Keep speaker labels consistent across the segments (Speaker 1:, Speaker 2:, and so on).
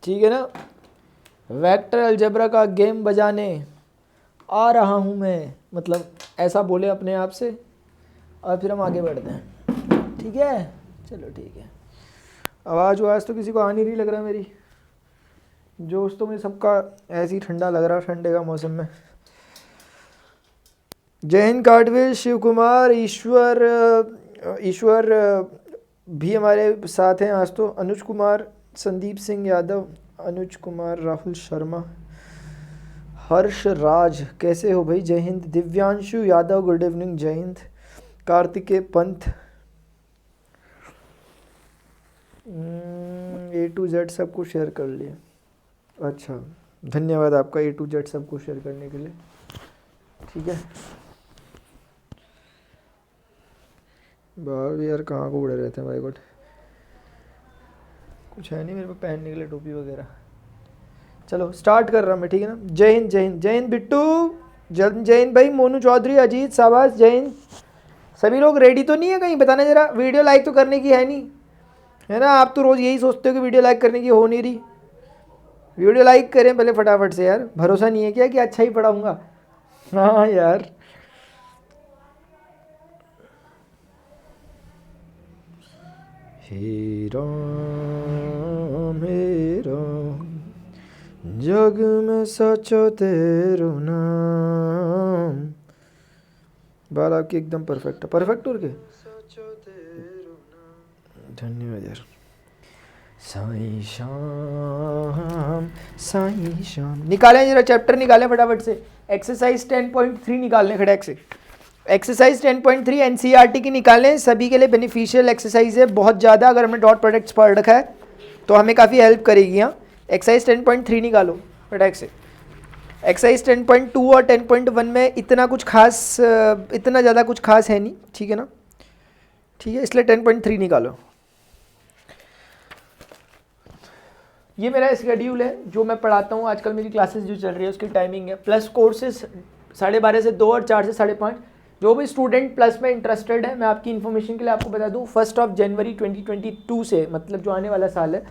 Speaker 1: ठीक है ना। वेक्टर अलजेब्रा का गेम बजाने आ रहा हूँ मैं, मतलब ऐसा बोले अपने आप से, और फिर हम आगे बढ़ते हैं। ठीक है, चलो ठीक है। आवाज़ तो किसी को आ नहीं रही लग रहा मेरी, दोस्तों में सबका ऐसे ही ठंडा लग रहा ठंडे का मौसम में। जय हिंद काटवीर, शिव कुमार, ईश्वर भी हमारे साथ हैं आज तो, अनुज कुमार, संदीप सिंह यादव, अनुज कुमार, राहुल शर्मा, हर्ष राज, कैसे हो भाई, जय हिंद। दिव्यांशु यादव, गुड इवनिंग, जय Hind. Kartikeya Pant, A to Z सबको शेयर कर लिए, अच्छा धन्यवाद आपका A to Z सबको शेयर करने के लिए। ठीक है, बाल यार कहाँ को उड़े रहते हैं भाई, गुड कुछ है नहीं मेरे पे पहनने के लिए टोपी वगैरह। चलो स्टार्ट कर रहा मैं, ठीक है ना। जय हिंद, जय हिंद, जय हिंद बिट्टू, जय हिंद भाई, मोनू चौधरी, अजीत शाबाश, जय हिंद। सभी लोग रेडी तो नहीं है कहीं, बताना जरा। वीडियो लाइक तो करने की है नहीं, है ना। आप तो रोज़ यही सोचते हो कि वीडियो लाइक करने की हो नहीं रही। वीडियो लाइक करें पहले फटाफट से यार, भरोसा नहीं है क्या कि अच्छा ही पढ़ाऊँगा। हाँ यार, हे राम जग में सचो तेरो नाम। बाल आपकी एकदम परफेक्ट है, परफेक्ट और के धन्यवाद यार। साईं शाम निकालें जरा, चैप्टर निकालें फटाफट से। एक्सरसाइज 10.3 निकालने खड़क से। एक्सरसाइज 10.3 एनसीईआरटी की निकालें, सभी के लिए बेनिफिशियल एक्सरसाइज है बहुत ज़्यादा। अगर हमने डॉट प्रोडक्ट्स पढ़ रखा है तो हमें काफ़ी हेल्प करेगी। यहाँ एक्सरसाइज 10.3 निकालो फटाक से। एक्सरसाइज 10.2 और 10.1 में इतना कुछ खास, इतना ज़्यादा कुछ खास है नहीं, ठीक है ना। ठीक है, इसलिए 10.3 निकालो। ये मेरा शेड्यूल है जो मैं पढ़ाता हूँ आजकल, मेरी क्लासेस जो चल रही है उसकी टाइमिंग है। प्लस कोर्सेज 12:30 से 2 और 4 से 5:30। जो भी स्टूडेंट प्लस में इंटरेस्टेड है, मैं आपकी इन्फॉर्मेशन के लिए आपको बता दूँ, 1 जनवरी 2022 से, मतलब जो आने वाला साल है,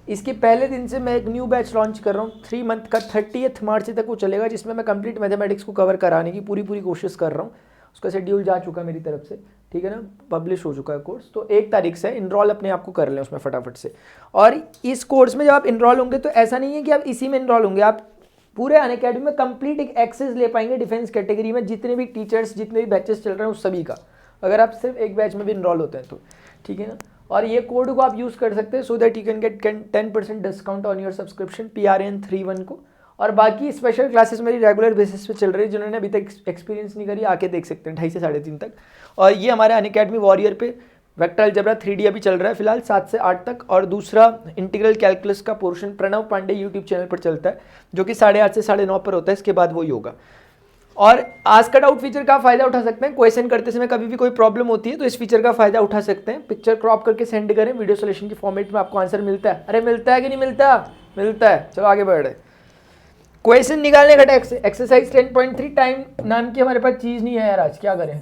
Speaker 1: इसके पहले दिन से मैं एक न्यू बैच लॉन्च कर रहा हूँ 3 मंथ का। 30 मार्च तक वो चलेगा, जिसमें मैं कंप्लीट मैथमेटिक्स को कवर कराने की पूरी कोशिश कर रहा हूँ। उसका शेड्यूल जा चुका है मेरी तरफ से, ठीक है ना, पब्लिश हो चुका है कोर्स। तो 1 तारीख से इनरोल अपने आप को कर लें उसमें फटाफट से। और इस कोर्स में जब आप इनरोल होंगे तो ऐसा नहीं है कि आप इसी में इनरोल होंगे, आप पूरे अनअकैडमी में कंप्लीट एक एक्सेस ले पाएंगे डिफेंस कैटेगरी में, जितने भी टीचर्स, जितने भी बैचेस चल रहे हैं उस सभी का, अगर आप सिर्फ एक बैच में भी इनरोल होते हैं तो, ठीक है ना। और ये कोड को आप यूज़ कर सकते हैं so that you can get 10% discount on your subscription PRN31 को। और बाकी स्पेशल क्लासेस मेरी रेगुलर बेसिस पे चल रही है, जिन्होंने अभी तक एक्सपीरियंस नहीं करी आके देख सकते हैं 2:30 से 3:30 तक। और ये हमारे अनअकैडमी वॉरियर पे वेक्टर अलजेब्रा 3D अभी चल रहा है फिलहाल 7 से 8 तक। और दूसरा इंटीग्रल कैलकुलस का portion Pranav Pandey YouTube channel पर चलता है, जो कि 8:30 से 9:30 पर होता है। इसके बाद वही होगा। और आस्क कट आउट फीचर का फ़ायदा उठा सकते हैं। क्वेश्चन करते समय कभी भी कोई प्रॉब्लम होती है तो इस फीचर का फ़ायदा उठा सकते हैं। पिक्चर क्रॉप करके सेंड करें, वीडियो सोल्यूशन के फॉर्मेट में आपको आंसर मिलता है। अरे मिलता है कि नहीं मिलता? मिलता है। चलो आगे बढ़ रहे। क्वेश्चन निकालने का टैक्स। एक्सरसाइज 10.3 टाइम नाम की हमारे पास चीज़ नहीं है यार, आज क्या करें।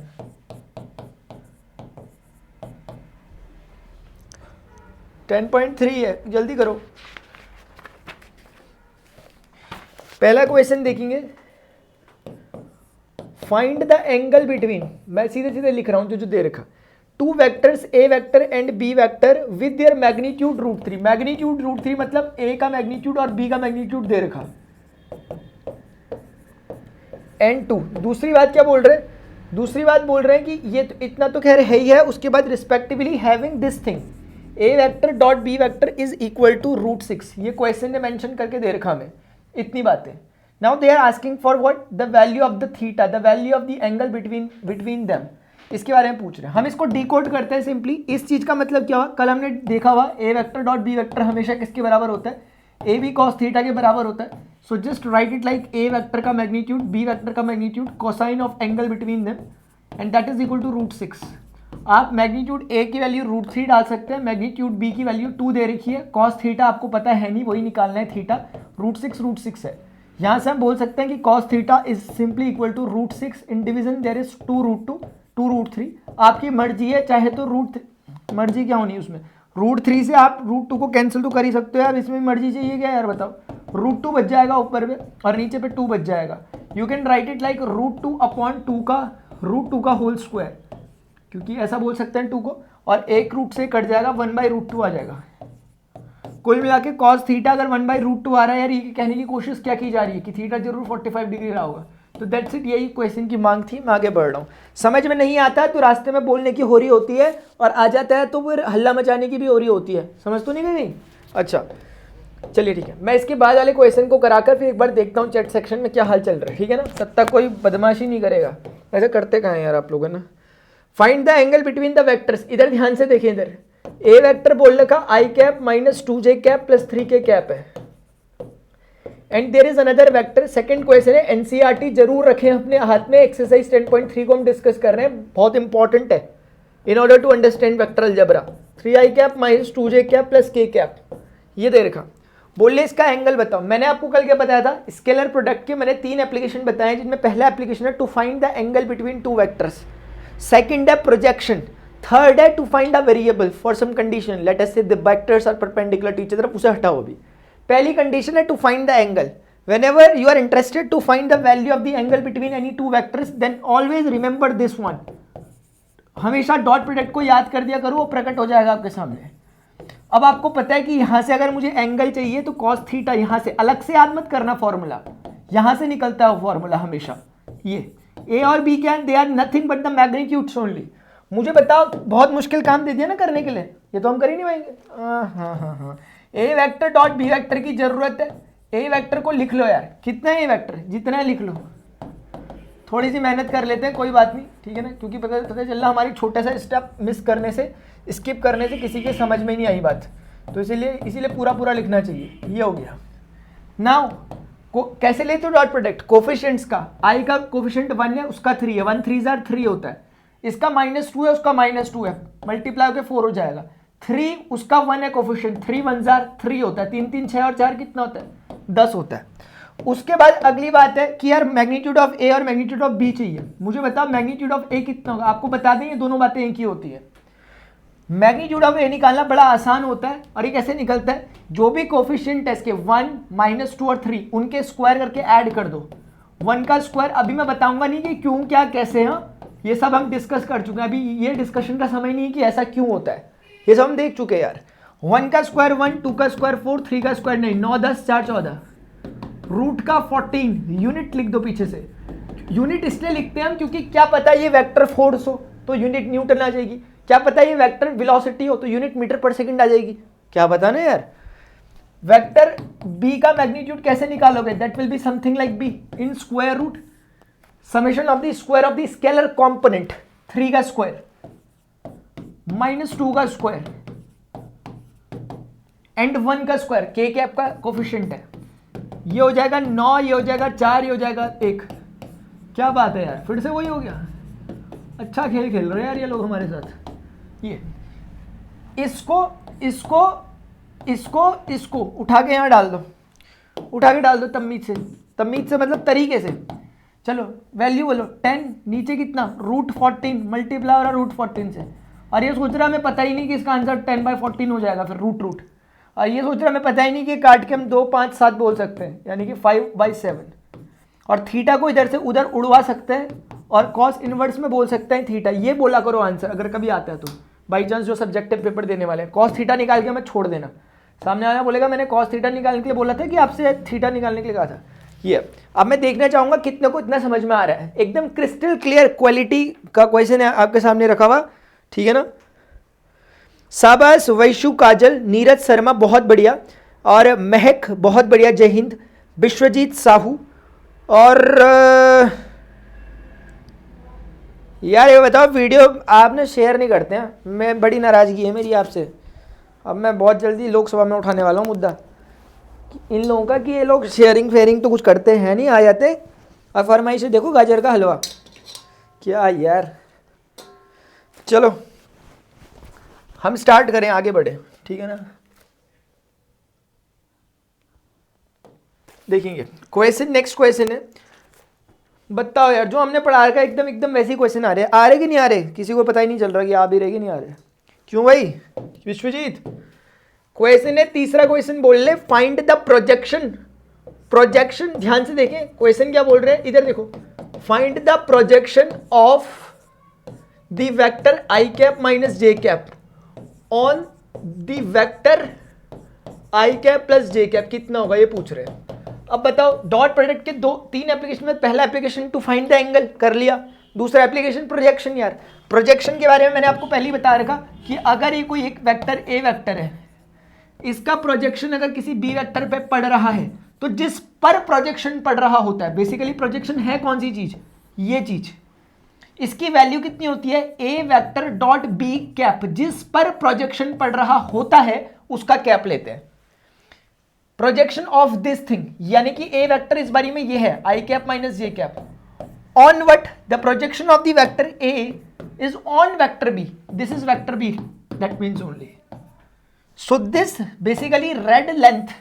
Speaker 1: टेन 10.3 है, जल्दी करो। पहला क्वेश्चन देखेंगे, फाइंड द एंगल बिटवीन, मैं सीधे सीधे लिख रहा हूं जो दे रखा, 2 vectors A vector and B vector with their magnitude √3। Magnitude √3 मतलब A का मैग्नीट्यूड और B का मैग्नीट्यूड दे रखा, एंड 2। दूसरी बात क्या बोल रहे हैं? दूसरी बात बोल रहे हैं कि ये तो इतना तो खैर है ही है, उसके बाद respectively having this thing A vector dot B vector is equal to √6। ये क्वेश्चन ने मेंशन करके दे रखा हमें इतनी बातें। Now they are asking for what? The value of the theta, the value of the angle between them, इसके बारे में पूछ रहे हैं। हम इसको डिकोड करते हैं सिंपली। इस चीज का मतलब क्या हुआ? कल हमने देखा हुआ A vector dot B vector हमेशा किसके बराबर होता है? AB cos थीटा के बराबर होता है। So just write it like A vector का मैग्नीट्यूड B वेक्टर का magnitude cosine of angle between them and that is equal to √6। आप मैग्नीट्यूड A की वैल्यू √3 डाल सकते हैं, मैग्नीट्यूड B की वैल्यू 2 दे रखी है, cos थीटा आपको पता है नहीं, वही निकालना है थीटा, √6 है। यहाँ से हम बोल सकते हैं कि cos theta is simply equal to √6 in division there is 2√2 2√3। आपकी मर्जी है, चाहे तो मर्जी क्या होनी है उसमें, √3 से आप √2 को कैंसिल तो कर ही सकते हो यार, इसमें मर्जी चाहिए क्या यार बताओ। √2 बच जाएगा ऊपर में और नीचे पे 2 बच जाएगा। You can write it like √2/2 का √2 का होल स्क्वायर, क्योंकि ऐसा बोल सकते हैं 2 को, और एक रूट से कट जाएगा 1/√2 आ जाएगा। कुल मिला के कॉस थीटा अगर 1/√2 आ रहा है यार, ये कहने की कोशिश क्या की जा रही है कि थीटा जरूर 45 डिग्री रहा होगा। तो दैट्स इट, यही क्वेश्चन की मांग थी, मैं आगे बढ़ रहा हूँ। समझ में नहीं आता है तो रास्ते में बोलने की हो रही होती है, और आ जाता है तो फिर हल्ला मचाने की भी हो रही होती है। समझ तो नहीं गई? अच्छा चलिए ठीक है, मैं इसके बाद वाले क्वेश्चन को कराकर फिर एक बार देखता हूँ चैट सेक्शन में क्या हाल चल रहा है, ठीक है ना, तब तक कोई बदमाशी नहीं करेगा। ऐसा करते कहाँ हैं यार आप लोग, है ना। Find the angle between the vectors, इधर ध्यान से देखिए, इधर ए वेक्टर बोल रखा i cap minus 2j cap plus 3k cap है, and there is another vector. Second question है, एनसीईआरटी जरूर रखें अपने हाथ में, एक्सरसाइज 10.3 को हम डिस्कस कर रहे हैं, बहुत इंपॉर्टेंट है in order to understand vector algebra. 3i cap minus 2j cap plus k cap, ये दे रखा। बोले इसका एंगल बताओ। मैंने आपको कल क्या बताया था, स्केलर प्रोडक्ट के मैंने 3 एप्लीकेशन बताए, जिनमें पहला एप्लीकेशन है to find the angle between 2 vectors, second है प्रोजेक्शन, थर्ड है to find a variable for some condition, let us say the vectors are perpendicular to each other, उसे हटाओ अभी। पहली कंडीशन है to find the angle. whenever you are interested to find the value of the angle between any two vectors, then always remember this one, हमेशा dot product को याद कर दिया करो, वो प्रकट हो जाएगा आपके सामने। अब आपको पता है कि यहां से अगर मुझे एंगल चाहिए तो cos थीटा, यहां से अलग से याद मत करना फॉर्मूला, यहां से निकलता है वो फॉर्मूला हमेशा। ये a और b क्या है, they are nothing but the magnitudes only. मुझे बताओ, बहुत मुश्किल काम दे दिया ना करने के लिए, ये तो हम कर ही नहीं पाएंगे। हाँ, ए वेक्टर डॉट बी वेक्टर की जरूरत है। ए वेक्टर को लिख लो यार, कितना है ए वेक्टर, जितना है लिख लो, थोड़ी सी मेहनत कर लेते हैं, कोई बात नहीं, ठीक है ना, क्योंकि पता चल रहा हमारी छोटा सा स्टेप मिस करने से, स्किप करने से किसी के समझ में नहीं आई बात, तो इसीलिए पूरा लिखना चाहिए। ये हो गया। नाउ कैसे लेते हो डॉट प्रोडक्ट, कोफिशिएंट्स का, आई का कोफिशिएंट 1 है, उसका 3 है, 1 3 3 होता है, इसका -2 है, उसका -2 है, मल्टीप्लाई होकर 4 हो जाएगा। 3 उसका 1 है कोफिशिएंट, 3 1 3 होता है, 3 3 6 और 4 कितना होता है, 10 होता है। उसके बाद अगली बात है कि यार मैग्नीट्यूड ऑफ ए और मैग्नीट्यूड ऑफ बी चाहिए। मुझे बताओ मैग्नीट्यूड ऑफ ए कितना होगा, आपको बता दें ये दोनों बातें एक ही होती है। मैग्नीट्यूड ऑफ ए निकालना बड़ा आसान होता है, और ये कैसे निकलता है, जो भी कोफिशिएंट है इसके 1 -2 और 3 उनके स्क्वायर करके ऐड कर दो। 1 का स्क्वायर अभी मैं बताऊंगा नहीं कि क्यों क्या कैसे, हाँ ये सब हम डिस्कस कर चुके हैं, अभी ये डिस्कशन का समय नहीं है कि ऐसा क्यों होता है, ये सब हम देख चुके हैं यार। 1 का स्क्वायर 1, 2 का स्क्वायर 4, 3 का स्क्वायर 9, 9 10 4 14, रूट का 14, यूनिट लिख दो पीछे से। यूनिट इसलिए लिखते हैं हम क्योंकि क्या पता ये वेक्टर फोर्स हो तो यूनिट न्यूटन आ जाएगी, क्या पता ये वेक्टर वेलोसिटी हो तो यूनिट मीटर पर सेकंड आ जाएगी, क्या पता ना यार। वेक्टर बी का मैग्नीट्यूड कैसे निकालोगे, that will be something like be in square root summation of the square of the scalar component, 3 का स्क्वायर -2 का स्क्वायर एंड 1 का स्क्वायर, के कैप का कोफिशिएंट है, ये हो जाएगा 9, ये हो जाएगा 4, ये हो जाएगा 1। क्या बात है यार, फिर से वही हो गया। अच्छा खेल खेल रहे हैं यार ये लोग हमारे साथ। ये इसको उठा के यहाँ डाल दो, उठा के डाल दो तमीज से मतलब तरीके से। चलो वैल्यू बोलो 10, नीचे कितना √14 मल्टीप्लाई हो रहा √14 से, और ये सोच रहा हमें पता ही नहीं कि इसका आंसर 10/14 हो जाएगा, फिर रूट और ये सोच रहा हमें पता ही नहीं कि काट के हम 2 5 7 बोल सकते हैं, यानी कि 5/7, और थीटा को इधर से उधर उड़वा सकते हैं और कॉस इनवर्स में बोल सकते हैं थीटा। ये बोला करो आंसर अगर कभी आता है तो, बाई चांस जो सब्जेक्टिव पेपर देने वाले हैं कॉस थीटा निकाल के मैं छोड़ देना, सामने वाला बोलेगा मैंने कॉस थीटा निकालने के लिए बोला था कि आपसे थीटा निकालने के लिए कहा था। ये अब मैं देखना चाहूंगा कितने को इतना समझ में आ रहा है। एकदम क्रिस्टल क्लियर क्वालिटी का क्वेश्चन है आपके सामने रखा हुआ, ठीक है ना। शाबाश वैशु, काजल, नीरज शर्मा बहुत बढ़िया, और महक बहुत बढ़िया, जय हिंद। विश्वजीत साहू, और यार ये बताओ वीडियो आपने शेयर नहीं करते हैं, मैं बड़ी नाराज़गी है मेरी आपसे। अब मैं बहुत जल्दी लोकसभा में उठाने वाला हूँ मुद्दा इन लोगों का कि ये लोग शेयरिंग फेयरिंग तो कुछ करते हैं नहीं, आ जाते और फरमाइश देखो गाजर का हलवा, क्या यार। चलो हम स्टार्ट करें, आगे बढ़े, ठीक है ना। देखेंगे क्वेश्चन, नेक्स्ट क्वेश्चन है, बताओ यार जो हमने पढ़ा रखा है एकदम वैसे ही क्वेश्चन आ रहे कि नहीं आ रहे, किसी को पता ही नहीं चल रहा कि आ भी रहे कि नहीं आ रहे, क्यों भाई विश्वजीत? क्वेश्चन है, तीसरा क्वेश्चन बोल ले फाइंड द प्रोजेक्शन। प्रोजेक्शन ध्यान से देखें, क्वेश्चन क्या बोल रहे हैं, इधर देखो, find the projection of the vector I cap minus J cap on the vector I cap plus J cap, कितना होगा ये पूछ रहे हैं। अब बताओ, डॉट प्रोडक्ट के तीन एप्लीकेशन में पहला application to find the angle कर लिया, दूसरा एप्लीकेशन प्रोजेक्शन। यार प्रोजेक्शन के बारे में मैंने आपको पहले ही बता रखा कि अगर ये कोई एक वेक्टर ए वेक्टर है, इसका प्रोजेक्शन अगर किसी बी वेक्टर पे पड़ रहा है, तो जिस पर प्रोजेक्शन पड़ रहा होता है, बेसिकली प्रोजेक्शन है कौन सी चीज, ये चीज, इसकी वैल्यू कितनी होती है, ए वेक्टर डॉट बी कैप, जिस पर प्रोजेक्शन पड़ रहा होता है उसका कैप लेते हैं। प्रोजेक्शन ऑफ दिस थिंग, यानी कि ए वेक्टर इस बारी में ये है I cap minus J cap, on what, the projection of the vector A is on vector B, this is vector B, that means only. So this basically red length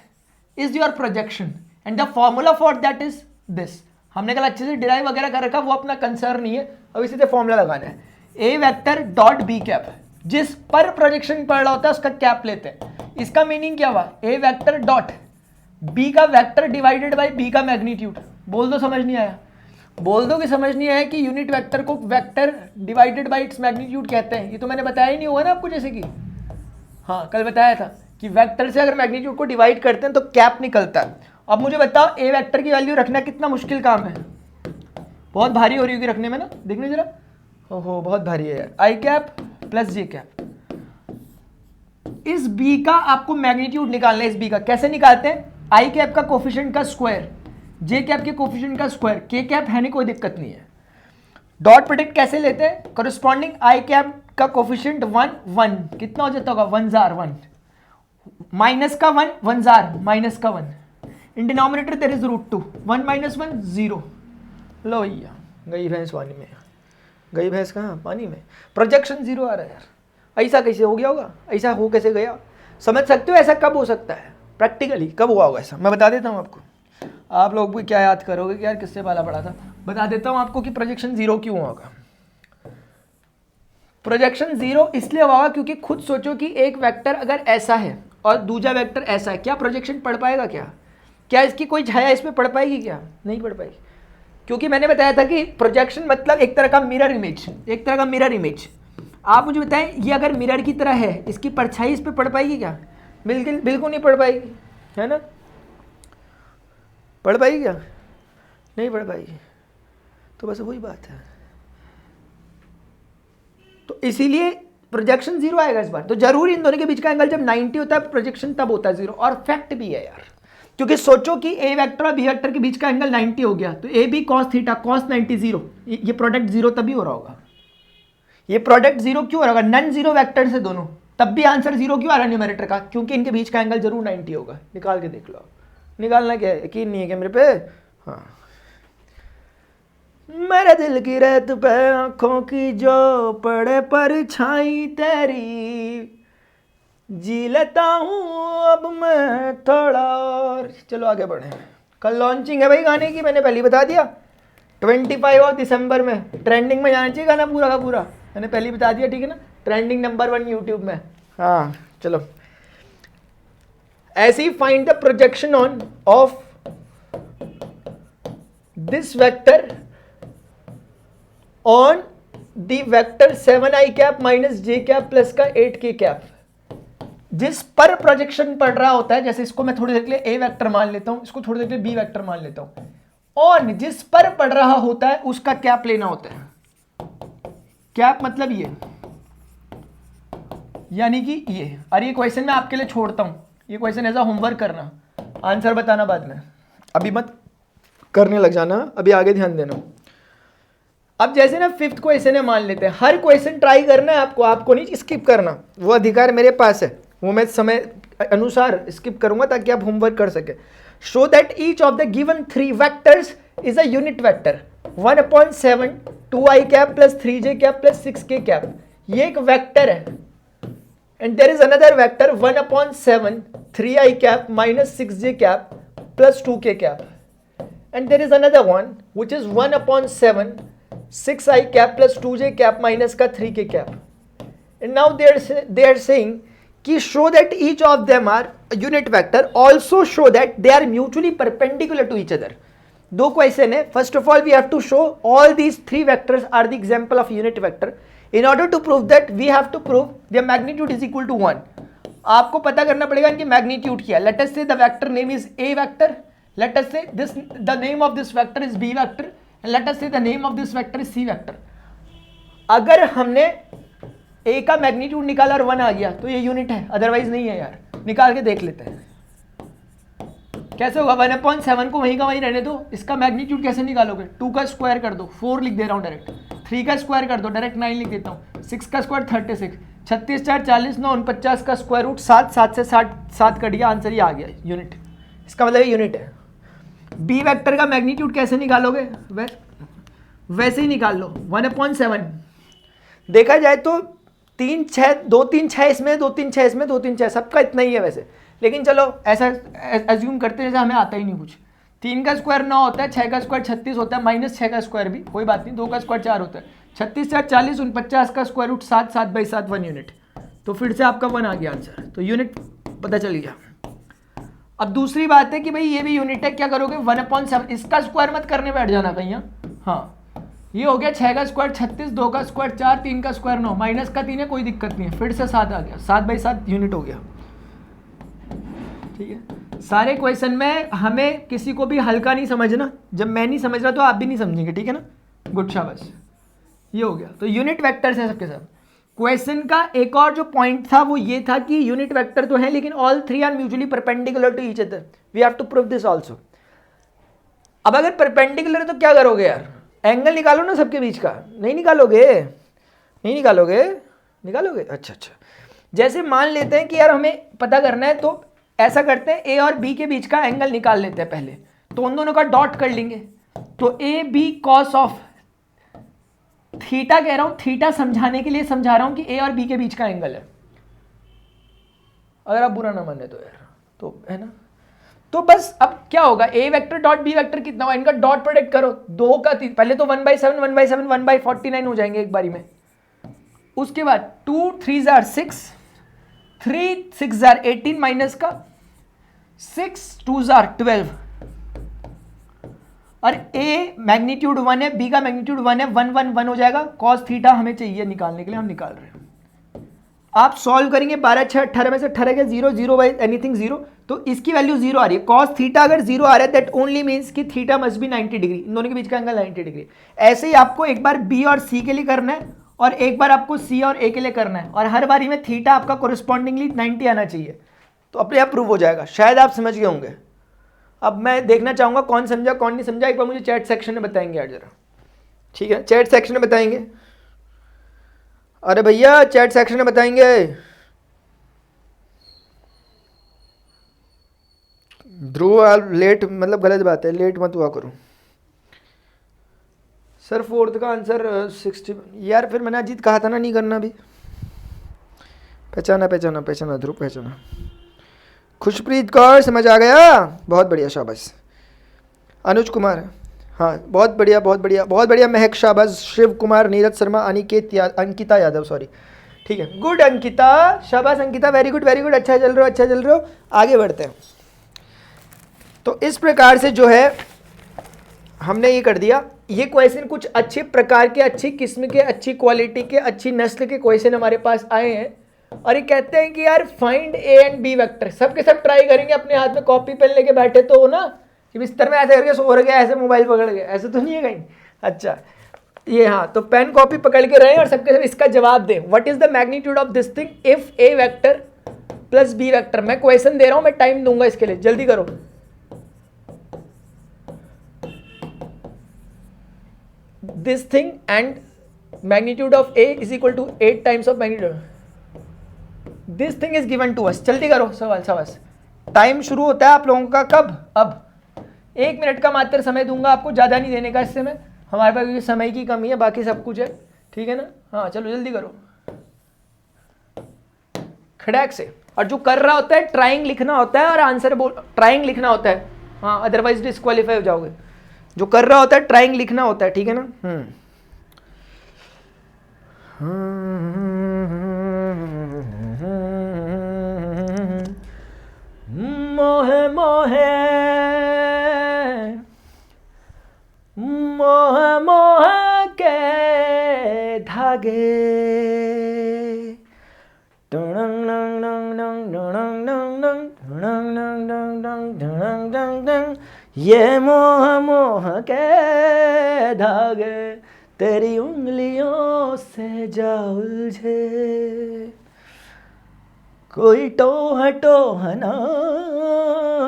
Speaker 1: is your projection and the formula for that is this। हमने कल अच्छे से derive वगैरह कर रखा, वो अपना concern नहीं है, अब इसी से फॉर्मूला लगाना है। ए वेक्टर डॉट बी कैप, जिस पर प्रोजेक्शन पड़ रहा होता है उसका कैप लेते हैं। इसका मीनिंग क्या हुआ, ए वेक्टर डॉट बी का वेक्टर डिवाइडेड बाई बी का मैग्नीट्यूड। बोल दो समझ नहीं आया, बोल दो कि समझ नहीं आया कि यूनिट वेक्टर को vector divided by its magnitude कहते हैं। ये तो मैंने बताया ही नहीं होगा ना आपको, जैसे कि हाँ कल बताया था कि वेक्टर से अगर मैग्नीट्यूड को डिवाइड करते हैं तो कैप निकलता है। अब मुझे बताओ ए वेक्टर की वैल्यू रखना कितना मुश्किल काम है, बहुत भारी हो रही होगी रखने में ना, देखने जरा, ओहो बहुत भारी है यार। आई कैप प्लस जे कैप, इस बी का आपको मैग्नीट्यूड निकालना है। इस बी का कैसे निकालते हैं, आई कैप का कोफिशिएंट का स्क्वायर, जे कैप के कोफिशिएंट का स्क्वायर, के कैप है नहीं, कोई दिक्कत नहीं है। डॉट प्रोडक्ट कैसे लेते हैं, कॉरेस्पॉन्डिंग आई कैप का कोफिशिएंट 1 1, कितना हो जाता होगा 1 जार 1, माइनस का 1 1 जार माइनस का 1, in denominator there is √2, 1 minus 1 0। लो भैया गई भैंस पानी में, गई भैंस कहाँ, पानी में। प्रोजेक्शन 0 आ रहा है यार, ऐसा कैसे हो गया होगा, ऐसा हो कैसे गया, समझ सकते हो ऐसा कब हो सकता है, प्रैक्टिकली कब हुआ होगा ऐसा, मैं बता देता हूँ आपको। आप लोग भी क्या याद करोगे कि यार किससे पाला पड़ा था, बता देता हूँ आपको कि प्रोजेक्शन 0 क्यों होगा। प्रोजेक्शन 0 इसलिए होगा क्योंकि खुद सोचो कि एक वेक्टर अगर ऐसा है और दूसरा वेक्टर ऐसा है, क्या प्रोजेक्शन पढ़ पाएगा, क्या इसकी कोई छाया इसमें पढ़ पाएगी, क्या नहीं पढ़ पाएगी। क्योंकि मैंने बताया था कि प्रोजेक्शन मतलब एक तरह का मिरर इमेज, एक तरह का मिरर इमेज। आप मुझे बताएं ये अगर मिरर की तरह है, इसकी परछाई इस पर पढ़ पाएगी क्या, बिल्कुल नहीं पढ़ पाएगी, है ना, पढ़ पाएगी क्या, नहीं पढ़ पाएगी। तो बस वही बात है, तो इसीलिए प्रोजेक्शन 0 आएगा इस बार। तो जरूर इन दोनों के बीच का एंगल जब 90 होता है प्रोजेक्शन तब होता है 0। और फैक्ट भी है यार, क्योंकि सोचो कि ए वेक्टर और बी वेक्टर के बीच का एंगल 90 हो गया, तो A B cos theta cos 90 0, ये प्रोडक्ट 0 तभी हो रहा होगा। ये प्रोडक्ट 0 क्यों हो रहा होगा, नन जीरो वेक्टर से दोनों, तब भी आंसर 0 क्यों आ रहा है न्यूमरेटर का, क्योंकि इनके बीच का एंगल जरूर 90 होगा। निकाल के देख लो, निकालना क्या है, यकीन नहीं है क्या मेरे पे, हाँ। मेरे दिल की रेत पे आंखों की जो पड़े परछाई तेरी, जी लेता हूँ अब मैं थोड़ा और। चलो आगे बढ़े, कल लॉन्चिंग है भाई गाने की, मैंने पहले बता दिया 25 दिसंबर में ट्रेंडिंग में जाना चाहिए गाना पूरा का पूरा, मैंने पहले बता दिया, ठीक है ना, ट्रेंडिंग नंबर 1 यूट्यूब में। हाँ चलो, ऐसे ही find the projection on of this vector on the vector 7i cap minus J cap plus का 8k कैप, जिस पर प्रोजेक्शन पड़ रहा होता है। जैसे इसको मैं थोड़ी देर के लिए ए वेक्टर मान लेता हूं, इसको थोड़ी देर के लिए बी वेक्टर मान लेता हूं, ऑन जिस पर पड़ रहा होता है उसका कैप लेना होता है। कैप मतलब ये, यानी कि ये। और ये क्वेश्चन मैं आपके लिए छोड़ता हूं, ये क्वेश्चन ऐसा होमवर्क करना, आंसर बताना बाद में, अभी मत करने लग जाना, अभी आगे ध्यान देना। अब जैसे ना 5th क्वेश्चन है, मान लेते हैं, हर क्वेश्चन ट्राई करना है आपको नहीं स्किप करना, वो अधिकार मेरे पास है, वो मैं समय अनुसार स्किप करूंगा ताकि आप होमवर्क कर सके। Show that each of the given 3 vectors is a unit vector 1/7 2i cap plus 3j cap plus 6k cap, ये एक वेक्टर है। And there is another vector 1/7 3i cap minus 6j cap plus 2k cap, and there is another one which is 1/7 6i cap plus 2j cap minus का 3k cap, now they are saying कि show that each of them are unit vector, also show that they are mutually perpendicular to each other. दो question है। First of all we have to show all these three vectors are the example of unit vector. In order to prove that we have to prove their magnitude is equal to 1। आपको पता करना पड़ेगा इनकी magnitude क्या है। Let us say the vector name is A vector, let us say this the name of this vector is B vector, and let us say the name of this vector is C vector. अगर हमने ए का magnitude निकाला और 1 आ गया तो ये unit है, otherwise नहीं है यार। निकाल के देख लेते हैं कैसे होगा। 1/7 को वहीं का वहीं रहने दो। इसका मैग्नीट्यूड कैसे निकालोगे? 2 का स्क्वायर कर दो, 4 लिख दे रहा हूँ डायरेक्ट। 3 का स्क्वायर कर दो, डायरेक्ट 9 लिख देता हूँ। 6 का स्क्वायर 36, 36 4 40, 9 49 का स्क्वायर रूट 7, 7 से 7 कट गया, आंसर ये आ गया यूनिट। इसका मतलब ये यूनिट है। बी वेक्टर का मैग्नीट्यूड कैसे निकालोगे? वैसे ही निकाल लो, 1/7। देखा जाए तो 3 6 2 3 6 इसमें, 2 3 6 इसमें, 2 3 6 सबका इतना ही है वैसे। लेकिन चलो ऐसा एज्यूम करते हैं जैसे हमें आता ही नहीं कुछ। 3 का स्क्वायर 9 होता है, 6 का स्क्वायर 36 होता है, -6 का स्क्वायर भी कोई बात नहीं, 2 का स्क्वायर 4 होता है, 36 4 40, 49 का स्क्वायर रूट 7, 7/7 1 यूनिट। तो फिर से आपका 1 आ गया आंसर, तो यूनिट पता चल गया। अब दूसरी बात है कि भाई ये भी यूनिट है, क्या करोगे? 1/7, इसका स्क्वायर मत करने बैठ जाना कहीं। हाँ ये हो गया 6 का स्क्वायर 36, 2 का स्क्वायर 4, 3 का स्क्वायर 9, माइनस का 3 है, कोई दिक्कत नहीं है, फिर से 7 आ गया, 7/7 यूनिट हो गया। ठीक है, सारे क्वेश्चन में हमें किसी को भी हल्का नहीं समझना। जब मैं नहीं समझ रहा तो आप भी नहीं समझेंगे, ठीक है ना? गुड, शाबाश। ये हो गया। तो यूनिट वेक्टर्स हैं सबके सब। क्वेश्चन का एक और जो पॉइंट था वो ये था कि यूनिट वेक्टर तो है लेकिन all three are mutually perpendicular to each other. We have to prove this also. अब अगर परपेंडिकुलर है तो क्या करोगे यार? एंगल निकालो ना सबके बीच का। नहीं निकालोगे? नहीं निकालोगे? निकालोगे? अच्छा अच्छा। जैसे मान लेते हैं कि यार हमें पता करना है, तो ऐसा करते हैं, ए और बी के बीच का एंगल निकाल लेते हैं पहले। तो उन दोनों का डॉट कर लेंगे। तो A B cos of theta कह रहा हूं, थीटा समझाने के लिए समझा रहा हूं कि ए और बी के बीच का एंगल है। अगर आप बुरा ना माने तो यार, तो है ना? तो बस अब क्या होगा? ए वेक्टर डॉट बी वेक्टर कितना होगा? इनका डॉट प्रोडक्ट करो। 2 का 3, पहले तो 1/7 1/7 1/49 हो जाएंगे एक बारी में। उसके बाद 2 3 जार 6, 3 6 जार 18, माइनस का 6 2 जार 12। और ए मैग्नीट्यूड 1 है, बी का मैग्नीट्यूड 1 है, 1 1 1 हो जाएगा। कॉस थीटा हमें चाहिए निकालने के लिए, हम निकाल रहे हैं। आप सॉल्व करेंगे 12 6 18 में से 18 के 0 0 बाई एनीथिंग 0, तो इसकी वैल्यू 0 आ रही है। कॉस थीटा अगर 0 आ रहा है दैट ओनली मीन्स कि थीटा मस्ट बी 90 डिग्री। इन दोनों के बीच का एंगल 90 डिग्री। ऐसे ही आपको एक बार बी और सी के लिए करना है और एक बार आपको सी और ए के लिए करना है, और हर बारी में थीटा आपका कोरिस्पॉन्डिंगली 90 आना चाहिए, तो अपने आप प्रूव हो जाएगा। शायद आप समझ गए होंगे। अब मैं देखना चाहूँगा कौन समझा कौन नहीं समझा। एक बार मुझे चैट सेक्शन में बताएंगे यार जरा, ठीक है? चैट सेक्शन में बताएंगे। अरे भैया चैट सेक्शन में बताएंगे। ध्रुव लेट मतलब गलत बात है, लेट मत हुआ करो सर। 4th का आंसर 60 यार। फिर मैंने अजीत कहा था ना नहीं करना भी। पहचाना पहचाना पहचाना ध्रुव पहचाना। खुशप्रीत कौर समझ आ गया? बहुत बढ़िया, शाबाश। अनुज कुमार, हाँ बहुत बढ़िया बहुत बढ़िया बहुत बढ़िया। महक शाबाश। शिव कुमार, नीरज शर्मा, अंकिता यादव, सॉरी, ठीक है, गुड अंकिता, शाबाश Ankita, very good very good. अच्छा चल रहे हो, अच्छा चल रहे हो। आगे बढ़ते हैं। तो इस प्रकार से जो है हमने ये कर दिया। ये क्वेश्चन कुछ अच्छे प्रकार के, अच्छी किस्म के, अच्छी क्वालिटी के, अच्छी नस्ल के क्वेश्चन हमारे पास आए हैं, और ये कहते हैं कि यार find A and B vector. सबके सब ट्राई करेंगे। अपने हाथ में कॉपी पेन लेके बैठे तो हो ना, कि बिस्तर में ऐसे करके सो रहे, ऐसे मोबाइल पकड़ के, ऐसे तो नहीं है कहीं। अच्छा ये, हाँ, तो पेन कॉपी पकड़ के रहे और सबके सब इसका जवाब दें। What is the magnitude of this thing if A vector plus B vector. मैं क्वेश्चन दे रहा हूं, मैं टाइम दूंगा इसके लिए, जल्दी करो। This thing and magnitude of A is equal to 8 times of magnitude. This thing is given to us. जल्दी करो सवाल, शाबाश। टाइम शुरू होता है आप लोगों का कब? अब 1 मिनट का मात्र समय दूंगा आपको, ज़्यादा नहीं देने का इससे मैं। हमारे पास क्योंकि समय की कमी है, बाकी सब कुछ है, ठीक है ना? हाँ चलो जल्दी करो खड़ैक से। और जो कर रहा होता है ट्राइंग लिखना होता है और आंसर ट्राइंग लिखना होता है, हाँ, अदरवाइज डिस्क्वालीफाई हो जाओगे। जो कर रहा होता है ट्राइंग लिखना होता है, ठीक है ना? मोहे मोहे मोहे मोहे के धागे, ये मोह मोह के धागे तेरी उंगलियों से जा उलझे, कोई टोह टोह ना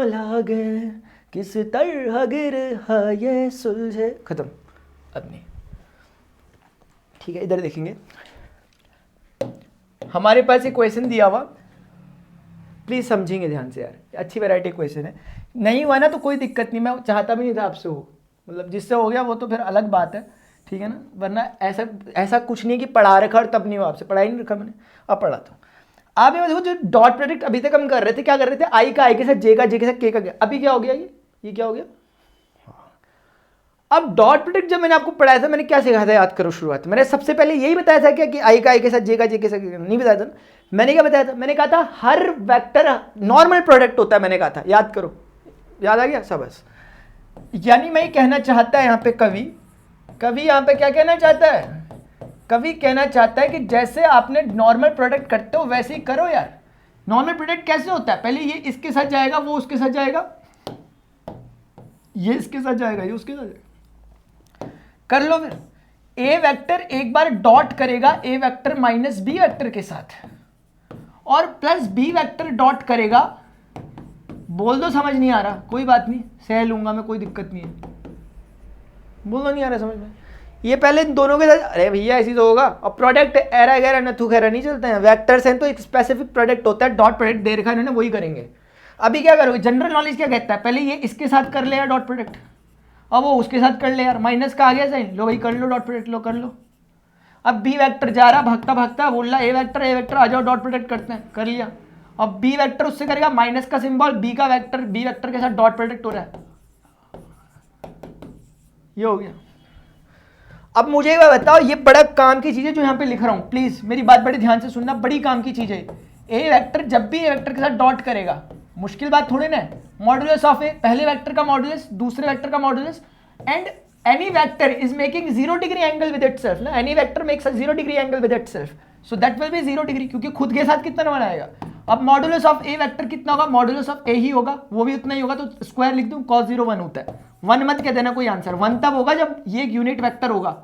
Speaker 1: लागे, किस तरह गिर है ये सुलझे। खत्म। अब नहीं, ठीक है, इधर देखेंगे। हमारे पास एक क्वेश्चन दिया हुआ, प्लीज समझेंगे ध्यान से यार, अच्छी वैरायटी क्वेश्चन है। नहीं हुआ ना तो कोई दिक्कत नहीं, मैं चाहता भी नहीं था आपसे हो, मतलब जिससे हो गया वो तो फिर अलग बात है, ठीक है ना। वरना ऐसा कुछ नहीं कि पढ़ा रखा और तब नहीं हुआ आपसे, पढ़ाई नहीं रखा मैंने, अब पढ़ाता हूँ। आप ये देखो, जो डॉट प्रोडक्ट अभी तक हम कर रहे थे, क्या कर रहे थे, आई का आई के साथ, जे का जे के साथ, के का के। अभी क्या हो गया, ये क्या हो गया। अब डॉट प्रोडक्ट जब मैंने आपको पढ़ाया था, मैंने क्या सिखाया था, याद करो शुरुआत में। मैंने सबसे पहले यही बताया था क्या कि आई का आई के साथ, जे का जे के साथ, नहीं बताया था। मैंने क्या बताया था, मैंने कहा था हर वेक्टर नॉर्मल प्रोडक्ट होता है, मैंने कहा था, याद करो, याद आ गया सब। बस यानी मैं कहना चाहता है यहाँ पे कवि यहाँ पे क्या कहना चाहता है, कवि कहना चाहता है कि जैसे आपने नॉर्मल प्रोडक्ट करते हो वैसे ही करो यार। नॉर्मल प्रोडक्ट कैसे होता है, पहले ये इसके साथ जाएगा, वो उसके साथ जाएगा, ये इसके साथ जाएगा, ये उसके साथ जाएगा, कर लो। फिर ए वेक्टर एक बार डॉट करेगा ए वेक्टर माइनस बी वेक्टर के साथ, और प्लस बी वेक्टर डॉट करेगा, बोल दो समझ नहीं आ रहा, कोई बात नहीं, सह लूंगा मैं, कोई दिक्कत नहीं है, बोल दो नहीं आ रहा समझ में। ये पहले इन दोनों के साथ, अरे भैया ऐसी तो होगा। और प्रोडक्ट एरा गैरा नथु खैरा नहीं चलते हैं, वेक्टर्स हैं तो एक स्पेसिफिक प्रोडक्ट होता है, डॉट प्रोडक्ट दे रखा है इन्होंने, वही करेंगे। अभी क्या करोगे, जनरल नॉलेज क्या कहता है, पहले ये इसके साथ कर ले यार डॉट प्रोडक्ट, अब वो उसके साथ कर ले यार, माइनस का आ गया साइन, लो भाई कर लो डॉट प्रोडक्ट, लो कर लो। अब बी वेक्टर जा रहा भागता भागता, बोल रहा ए वेक्टर आ जाओ डॉट प्रोडक्ट करते हैं, कर लिया। अब बी वेक्टर उससे करेगा, माइनस का सिंबल, बी का वेक्टर बी वेक्टर के साथ डॉट प्रोडक्ट हो रहा है, ये हो गया। अब मुझे बताओ, ये बड़ा काम की चीज है जो यहाँ पे लिख रहा हूं, प्लीज मेरी बात बड़े ध्यान से सुनना, बड़ी काम की चीज है। ए वेक्टर जब भी ए वेक्टर के साथ डॉट करेगा, मुश्किल बात थोड़ी ना है, मॉडुलस ऑफ ए, पहले वेक्टर का मॉडुलस, दूसरे वेक्टर का modulus, and any vector is making 0 degree angle with itself ना, any vector makes a 0 degree angle with itself, so that will be 0 degree, क्योंकि खुद के साथ कितना बनाएगा। अब मॉडुलस ऑफ ए वेक्टर कितना होगा, मॉडुलस ऑफ ए ही होगा, वो भी उतना ही होगा, तो स्क्वायर लिख दूं, cos 0 1 होता है। 1 मत कह देना कोई आंसर, 1 तब होगा जब ये एक यूनिट वेक्टर होगा।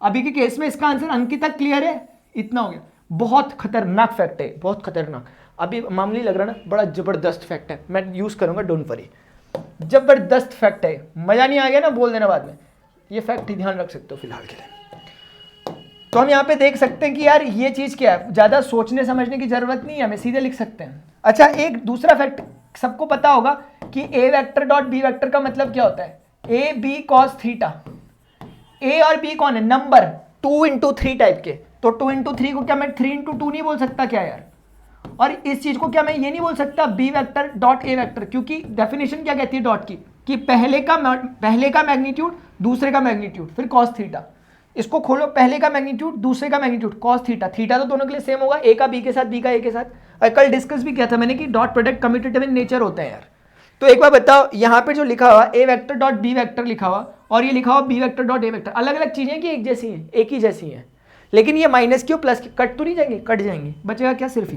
Speaker 1: अभी के केस में इसका आंसर अंकित तक क्लियर है, इतना हो गया। बहुत खतरनाक फैक्ट है, बहुत खतरनाक, अभी मामूली लग रहा ना, बड़ा जबरदस्त फैक्ट है, मैं यूज करूंगा, डोंट वरी, जबरदस्त फैक्ट है। मजा नहीं आ गया ना, बोल देना बाद में, ये फैक्ट ही ध्यान रख सकते हो फिलहाल के लिए। तो हम यहाँ पे देख सकते हैं कि यार ये चीज क्या है, ज्यादा सोचने समझने की जरूरत नहीं है, हमें सीधे लिख सकते हैं। अच्छा, एक दूसरा फैक्ट सबको पता होगा कि A vector dot B vector का मतलब क्या होता है, ए बी कॉस थीटा। ए और बी कौन है, नंबर 2 into 3 टाइप के, तो 2 into 3 को क्या मैं 3 into 2 नहीं बोल सकता क्या यार, और इस चीज को क्या मैं ये नहीं बोल सकता B vector dot A vector, क्योंकि डेफिनेशन क्या कहती है डॉट की, कि पहले का मैग्नीट्यूड दूसरे का मैग्नीट्यूड फिर कॉस थीटा। इसको खोलो, पहले का मैग्नीट्यूड दूसरे का मैग्नीट्यूड कॉस थीटा, थीटा तो दोनों के लिए सेम होगा, ए का बी के साथ, बी का ए के साथ। और कल डिस्कस भी किया था मैंने कि dot product commutative in nature होते हैं यार। तो एक बार बताओ, यहाँ पे जो लिखा हुआ A vector dot B vector लिखा हुआ, और ये लिखा हुआ B vector dot A vector, अलग अलग चीजें कि एक जैसी हैं, एक ही जैसी हैं, लेकिन ये माइनस क्यों प्लस क्यों, कट तो नहीं जाएंगे, कट जाएंगे, बचेगा क्या, सिर्फ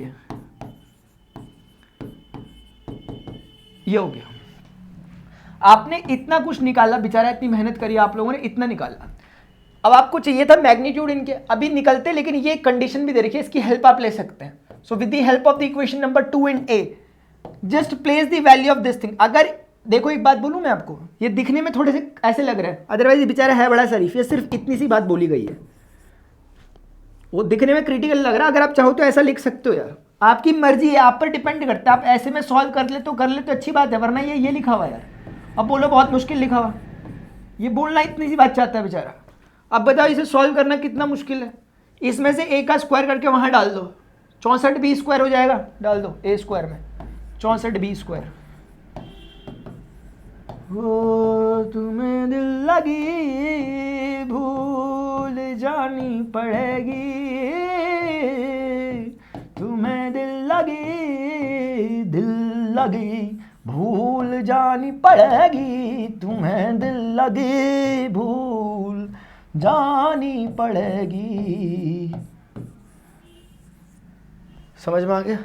Speaker 1: ये हो गया। आपने इतना कुछ निकाला, बेचारा इतनी मेहनत करी आप लोगों ने, इतना निकाला। अब आपको चाहिए था मैग्नीट्यूड इनके, अभी निकलते, लेकिन ये कंडीशन भी दे रखी है, इसकी हेल्प आप ले सकते हैं। So with the help of the equation number 2 in A, just place the value of this thing. अगर देखो एक बात बोलूं मैं आपको, ये दिखने में थोड़े से ऐसे लग रहा है, अदरवाइज बेचारा है बड़ा शरीफ, ये सिर्फ इतनी सी बात बोली गई है, वो दिखने में क्रिटिकल लग रहा है। अगर आप चाहो तो ऐसा लिख सकते हो यार, आपकी मर्जी है, आप पर डिपेंड करता है, आप ऐसे में सॉल्व कर ले तो अच्छी बात है, वरना ये लिखा हुआ यार, अब बोलो बहुत मुश्किल लिखा हुआ, ये बोलना इतनी सी बात चाहता है बेचारा। अब बताओ इसे सॉल्व करना कितना मुश्किल है, इसमें से ए का स्क्वायर करके वहां डाल दो, 64 बी स्क्वायर हो जाएगा, डाल दो ए स्क्वायर में 64 बी स्क्वायर। वो तुम्हें दिल लगी भूल जानी पड़ेगी, तुम्हें दिल लगी भूल जानी पड़ेगी तुम्हें दिल लगी भूल जानी पड़ेगी। समझ में आ गया?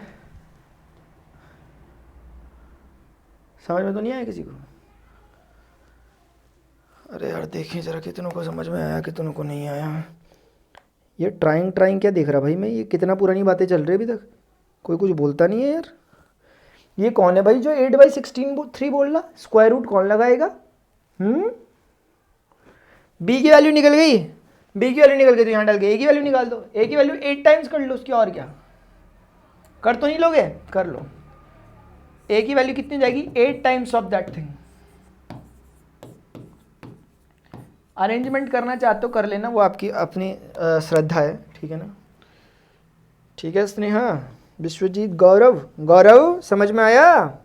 Speaker 1: समझ में तो नहीं आया किसी को? अरे यार देखिए जरा कितनों को समझ में आया कितनों को नहीं आया। ये ट्राइंग क्या देख रहा भाई मैं, ये कितना पुरानी बातें चल रही अभी तक, कोई कुछ बोलता नहीं है यार। ये कौन है भाई जो 8/16 बोल रहा? स्क्वायर रूट कौन लगाएगा? बी की वैल्यू निकल गई, बी की वैल्यू निकल गई तो यहाँ डाल के ए की वैल्यू निकाल दो। ए की वैल्यू 8 टाइम्स कर लो उसकी, और क्या कर तो नहीं लोगे? कर लो। ए की वैल्यू कितनी जाएगी? 8 times of that thing. Arrangement करना चाहते हो कर लेना, वो आपकी अपनी श्रद्धा है, ठीक है ना? ठीक है स्नेहा, विश्वजीत, गौरव समझ में आया?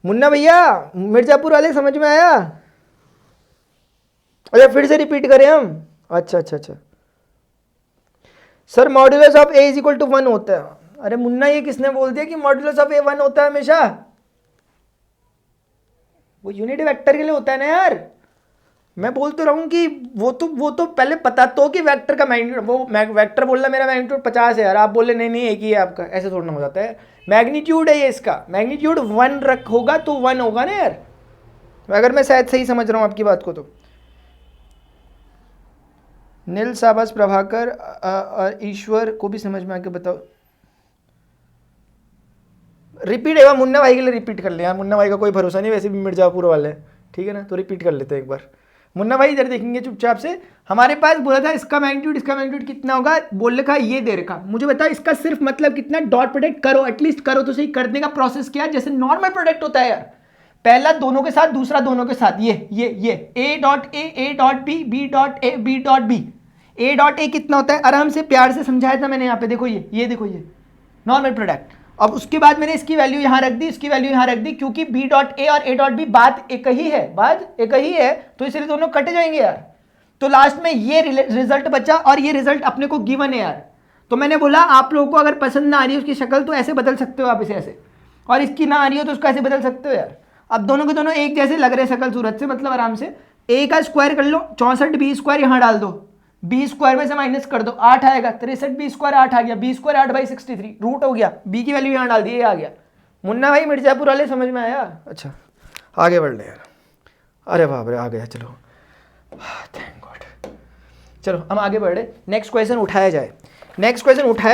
Speaker 1: मुन्ना भैया मिर्जापुर वाले समझ में आया? अच्छा फिर से रिपीट करें हम? अच्छा sir modulus of A is equal to 1 होता है। अरे मुन्ना ये किसने बोल दिया कि मॉड्यूलस ऑफ ए 1 होता है हमेशा? वो यूनिट वेक्टर के लिए होता है ना यार। मैं बोलते रहूं कि वो तो पहले पता तो कि वेक्टर का मैग्नीट्यूड, वो वेक्टर बोल रहा मेरा मैग्नीट्यूड 50 है यार, आप बोले नहीं एक ही है आपका, ऐसे थोड़ा ना हो जाता है। मैग्नीट्यूड है ये, इसका मैग्नीट्यूड 1 होगा तो 1 होगा ना यार, अगर मैं शायद सही समझ रहा हूं आपकी बात को तो। नील साबास प्रभाकर और ईश्वर को भी समझ में आके बताओ। रिपीट है मुन्ना भाई के लिए, रिपीट कर ले यार, मुन्ना भाई का कोई भरोसा नहीं, वैसे भी मिर्जापुर वाले हैं, ठीक है ना? तो रिपीट कर लेते हैं एक बार। मुन्ना भाई इधर देखेंगे चुपचाप से। हमारे पास बोला था इसका मैग्नीट्यूड कितना होगा, बोल रखा ये दे रखा। मुझे बताओ इसका सिर्फ मतलब कितना? डॉट प्रोडक्ट करो, एटलीस्ट करो तो सही। करने का प्रोसेस क्या है? जैसे नॉर्मल प्रोडक्ट होता है यार, पहला दोनों के साथ, दूसरा दोनों के साथ, ये A dot A dot B dot A B dot B. A dot A कितना होता है? आराम से प्यार से समझाया था मैंने यहाँ पे, देखो ये देखो ये नॉर्मल प्रोडक्ट। अब उसके बाद मैंने इसकी वैल्यू यहाँ रख दी, इसकी वैल्यू यहाँ रख दी, क्योंकि बी डॉट ए और ए डॉट बी बात एक ही है, तो इसलिए दोनों कट जाएंगे यार। तो लास्ट में ये रिजल्ट बचा, और ये रिजल्ट अपने को गिवन है यार। तो मैंने बोला आप लोगों को अगर पसंद ना आ रही है उसकी शक्ल तो ऐसे बदल सकते हो आप, इसे ऐसे, और इसकी ना आ रही हो तो उसको ऐसे बदल सकते हो यार। अब दोनों के दोनों एक जैसे लग रहे शक्ल सूरत से, मतलब आराम से ए का स्क्वायर कर लो, 64 बी स्क्वायर यहाँ डाल दो, बी स्क्वायर में से माइनस कर दो, 8 आएगा, 63 बी स्क्वायर 8 आ गया, बी स्क्वायर 8/63 रूट हो गया, बी की वैल्यू यहाँ डाल दी, ये आ गया। मुन्ना भाई मिर्जापुर वाले समझ में आया? अच्छा आगे बढ़ ले यार। अरे बाप रे आ गया, चलो थैंक गॉड। चलो हम आगे बढ़ रहे, नेक्स्ट क्वेश्चन उठाया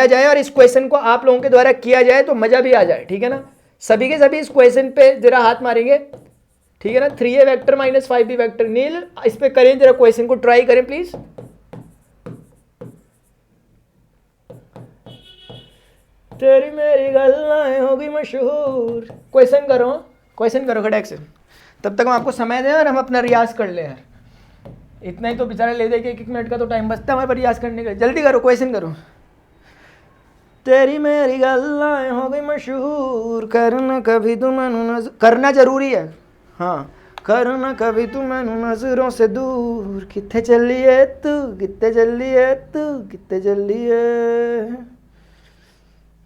Speaker 1: जाए, और इस क्वेश्चन को आप लोगों के द्वारा किया जाए तो मजा भी आ जाए, ठीक है ना? सभी के सभी इस क्वेश्चन पे जरा हाथ मारेंगे, ठीक है ना? 3a vector minus 5b vector. नील इस पे करें जरा, क्वेश्चन को ट्राई करें प्लीज। तेरी मेरी गल्लाएं हो गई मशहूर। क्वेश्चन करो खड़क से, तब तक हम आपको समय दें और हम अपना रियाज कर ले यार। इतना ही तो बेचारा ले दे के 1 मिनट का तो टाइम बचता है हमारे पर रियाज करने का। जल्दी करो, क्वेश्चन करो। तेरी मेरी गल्लाएं हो गई मशहूर, करना कभी तू मैनू नजर, करना जरूरी है हाँ, करना कभी तू मैनू नजरों से दूर, कित्थे चलिए तू कित्थे चलिए तू कित्थे चलिए,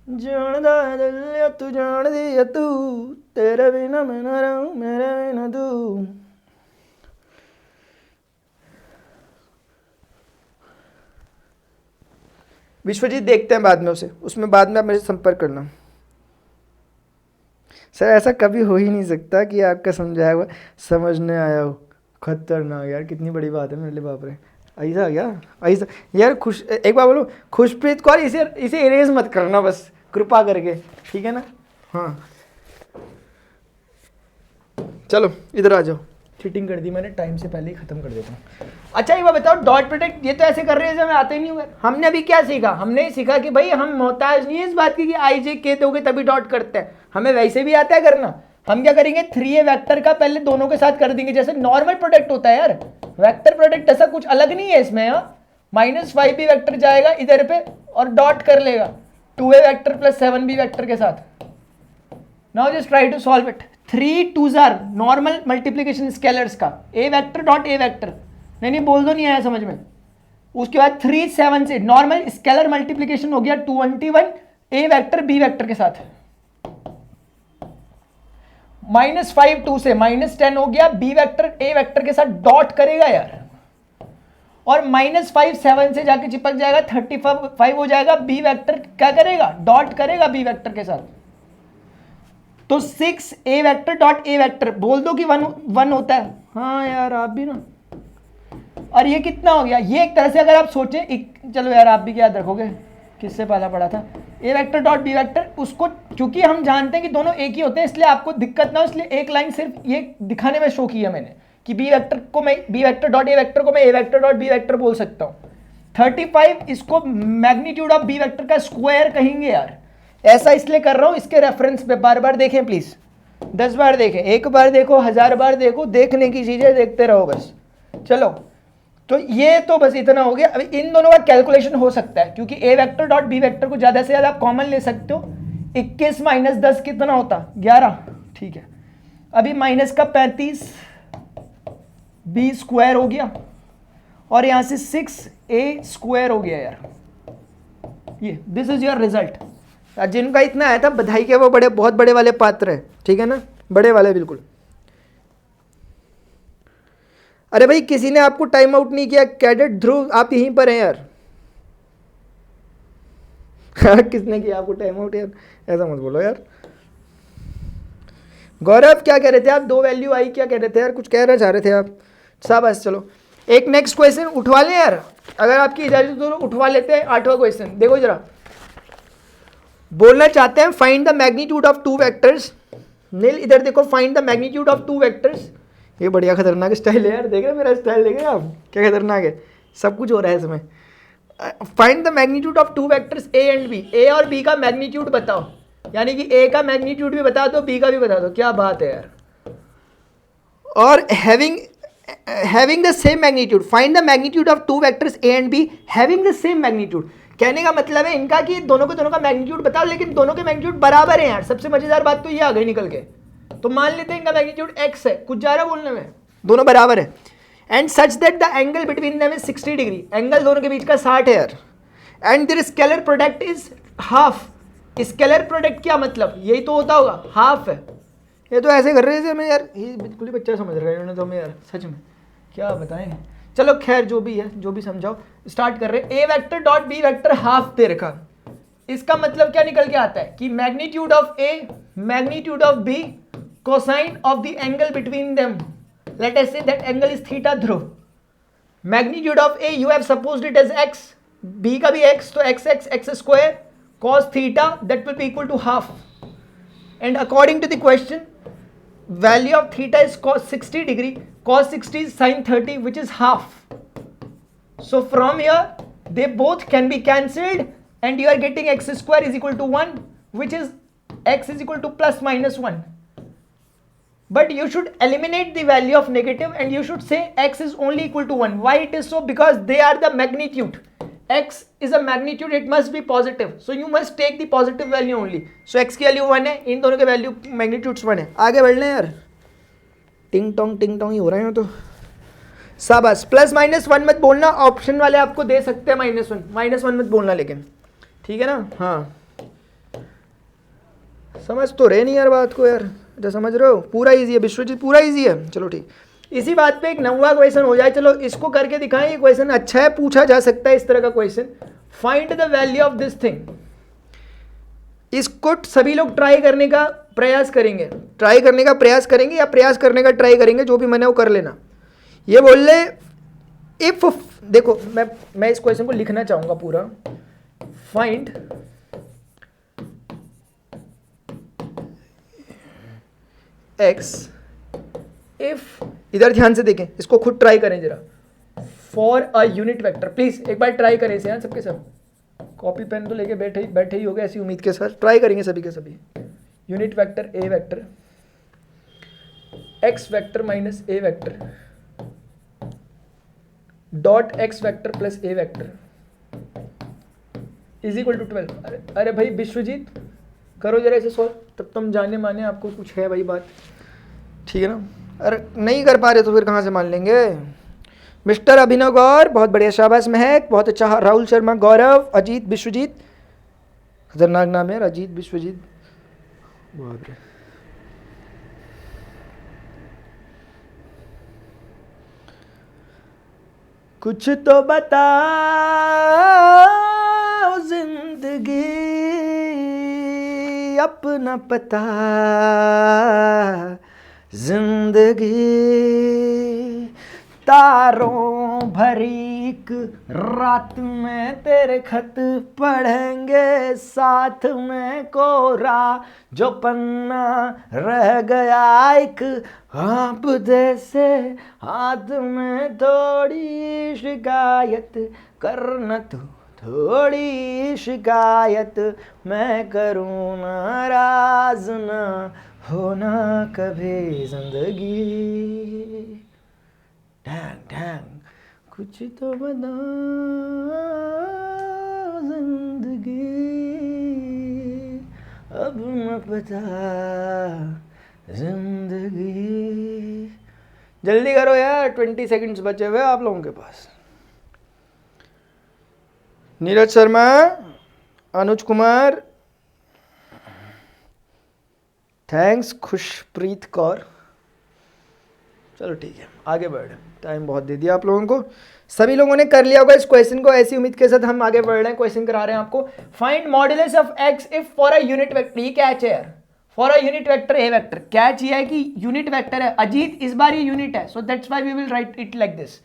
Speaker 1: जानदा है दिल तू जान दी है तू, तेरे बिना मैं ना रहूं मेरे बिना तू। विश्वजीत देखते हैं बाद में उसमें बाद में आप मेरे से संपर्क करना। सर ऐसा कभी हो ही नहीं सकता कि आपका समझाया हुआ समझने आया हो। खतरनाक यार, कितनी बड़ी बात है मेरे लिए, बाप रे। ऐसा क्या ऐसा यार, एक बार बोलो खुशप्रीत कौर, इसे इरेज मत करना बस कृपा करके, ठीक है ना? हाँ चलो इधर आ जाओ, चीटिंग कर दी मैंने, टाइम से पहले ही खत्म कर देता हूँ। अच्छा एक बार बताओ, डॉट प्रोडक्ट ये तो ऐसे कर रहे हैं जैसे हमें आते ही नहीं हुए। हमने अभी क्या सीखा? हमने सीखा कि भाई हम मोहताज नहीं है इस बात की कि आई जे के दोगे तभी डॉट करते हैं, हमें वैसे भी आता है करना। हम क्या करेंगे, 3a वेक्टर का पहले दोनों के साथ कर देंगे जैसे नॉर्मल प्रोडक्ट होता है यार। वेक्टर प्रोडक्ट ऐसा कुछ अलग नहीं है इसमें। -5b वेक्टर जाएगा इधर पे और डॉट कर लेगा 2a vector plus 7b vector के साथ। Now just try to solve it. 3 2s are normal multiplication scalars का, a vector dot a vector. नहीं बोल दो, नहीं आया समझ में। उसके बाद 3 7 से नॉर्मल स्केलर मल्टीप्लीकेशन हो गया 221 a वेक्टर b वेक्टर के साथ। -5 2 से -10 हो गया, बी वेक्टर ए वेक्टर के साथ डॉट करेगा यार, और -5 7 से जाके चिपक जाएगा, 35 हो जाएगा, बी वेक्टर क्या करेगा, डॉट करेगा बी वेक्टर के साथ। तो 6 ए वेक्टर डॉट ए वेक्टर, बोल दो कि 1 होता है। हाँ यार आप भी ना, और ये कितना हो गया, ये एक तरह से अगर आप सोचें, चलो यार आप भी क्या याद रखोगे, किससे पहला पढ़ा था, ए वेक्टर डॉट बी वेक्टर, उसको क्योंकि हम जानते हैं कि दोनों एक ही होते हैं, इसलिए आपको दिक्कत ना हो, इसलिए एक लाइन सिर्फ ये दिखाने में शो किया मैंने कि बी वेक्टर को मैं B vector dot A vector को मैं A vector dot B vector बोल सकता हूँ। 35 इसको मैग्नीट्यूड ऑफ बी वेक्टर का स्क्वायर कहेंगे यार, ऐसा इसलिए कर रहा हूँ, इसके रेफरेंस पे बार बार देखें प्लीज, 10 बार देखें, एक बार देखो, 1000 बार देखो, देखने की चीजें देखते रहो बस। चलो तो ये तो बस इतना हो गया। अभी इन दोनों का कैलकुलेशन हो सकता है, क्योंकि A vector dot B vector को ज्यादा से ज्यादा आप कॉमन ले सकते हो। 21 - 10 कितना होता, 11, ठीक है। अभी माइनस का 35 बी स्क्वायर हो गया, और यहां से 6 ए स्क्वायर हो गया यार, ये दिस इज योर रिजल्ट। जिनका इतना आया था बधाई के, वो बड़े बहुत बड़े वाले पात्र है, ठीक है ना, बड़े वाले बिल्कुल। अरे भाई किसी ने आपको टाइम आउट नहीं किया, कैडेट ध्रुव आप यहीं पर हैं यार। किसने किया आपको टाइम आउट यार, ऐसा मत बोलो यार। गौरव क्या कह रहे थे आप, 2 वैल्यू आई क्या कह रहे थे यार, कुछ कहना चाह रहे थे आप, शाबाश। चलो एक नेक्स्ट क्वेश्चन उठवा लें यार, अगर आपकी इजाजत हो तो उठवा लेते हैं। 8वां क्वेश्चन देखो जरा, बोलना चाहते हैं find the magnitude of 2 vectors. Neel इधर देखो, find the magnitude of 2 vectors. ये बढ़िया खतरनाक स्टाइल है यार, देख रहे हैं मेरा स्टाइल, देख रहे हैं आप क्या खतरनाक है, सब कुछ हो रहा है इसमें। Find the magnitude of 2 vectors A and B, A और बी का मैग्नीट्यूड बताओ, यानी कि ए का मैग्नीट्यूड भी बता दो, बी का भी बता दो, क्या बात है यार। और having the same magnitude, find the magnitude of 2 vectors A and be having the same magnitude. कहने का मतलब है इनका कि दोनों को दोनों का मैग्नीट्यूड बताओ, लेकिन दोनों के मैग्नीट्यूड बराबर है यार। सबसे मजेदार बात तो ये आ गई निकल के। तो मान लेते हैं इनका मैग्नीट्यूड x है, कुछ जा रहा बोलने में, दोनों बराबर है। And such that the angle between them is 60 degree, angle दोनों के बीच का 60 है यार। And their scalar product is half. Scalar product क्या मतलब, यही तो होता होगा, हाफ है। ये तो ऐसे कर रहे थे हमें यार, ये बिल्कुल ही बच्चा समझ रहा है इन्होंने तो हमें यार, सच में क्या बताएं। चलो खैर जो भी है, जो भी समझाओ, स्टार्ट कर रहे हैं। A vector dot B vector half दे रखा, इसका मतलब क्या निकल के आता है कि magnitude of A magnitude of B cosine of the angle between them, let us say that angle is theta Dhruv. magnitude of a you have supposed it as x, b का भी x, तो x square cos theta that will be equal to half, and according to the question value of theta is cos 60 degree, cos 60 is sin 30 which is half. So from here they both can be cancelled and you are getting x square is equal to 1, which is x is equal to plus minus 1. But you should eliminate the value of negative and you should say x is only equal to 1. Why it is so? Because they are the magnitude. X is a magnitude, it must be positive. So you must take the positive value only. So x की value 1 है, इन दोनों के value magnitudes 1 है। आगे बढ़ लें यार, टिंग टोंग ही हो रहे हैं तो शाबाश। प्लस माइनस 1 मत बोलना, ऑप्शन वाले आपको दे सकते हैं -1 मत बोलना, लेकिन ठीक है ना। हाँ समझ तो रहे नहीं यार बात को यार, जो समझ रहे हो, पूरा इजी है विश्वजीत, पूरा इजी है। चलो ठीक, इसी बात पे एक 9वां क्वेश्चन हो जाए। चलो इसको करके दिखाएं, ये क्वेश्चन अच्छा है, पूछा जा सकता है इस तरह का question. Find the value of this thing. इसको सभी लोग ट्राई करने का प्रयास करेंगे, या प्रयास करने का ट्राई करेंगे, जो भी मैंने वो कर लेना। ये बोल ले इफ, देखो मैं इस क्वेश्चन को लिखना चाहूंगा पूरा। फाइंड x इफ, इधर ध्यान से देखें, इसको खुद ट्राई करें जरा। For a unit vector, please एक बार ट्राई करें इसे, सबके सब कॉपी पेन तो लेके बैठे ही हो गए, ऐसी उम्मीद के साथ ट्राई करेंगे सभी के सभी। Unit vector A vector x vector minus A vector dot x vector plus A vector is equal to 12। अरे भाई विश्वजीत करो जरा इसे सॉल्व, तब तुम जाने माने आपको कुछ है भाई बात, ठीक है ना। अरे नहीं कर पा रहे तो फिर कहाँ से मान लेंगे। मिस्टर अभिनव गौर बहुत बढ़िया, शाबाश। महक बहुत अच्छा, राहुल शर्मा, गौरव, अजीत, विश्वजीत, खतरनाक नाम है अजीत विश्वजीत, बाप रे। कुछ तो बता जिंदगी अपना पता जिंदगी तारों भरी एक रात में तेरे खत पढ़ेंगे साथ में कोरा जो पन्ना रह गया एक आप जैसे हाथ में थोड़ी शिकायत करना तू थोड़ी शिकायत मैं करूँ नाराज ना होना कभी जिंदगी ढंग ढंग कुछ तो बता जिंदगी अब न पता जिंदगी। जल्दी करो यार 20 सेकंड्स बचे हुए आप लोगों के पास। नीरज शर्मा, अनुज कुमार, थैंक्स खुशप्रीत कौर। चलो ठीक है आगे बढ़े, टाइम बहुत दे दिया आप लोगों को। सभी लोगों ने कर लिया होगा इस क्वेश्चन को। ऐसी उम्मीद के साथ हम आगे बढ़ रहे हैं। क्वेश्चन करा रहे हैं आपको, find modulus of x if for a unit vector. ये क्या है यार, for a unit vector A vector. क्या चाहिए कि यूनिट वेक्टर है अजीत, इस बार ये यूनिट है, so that's why we will write it like this.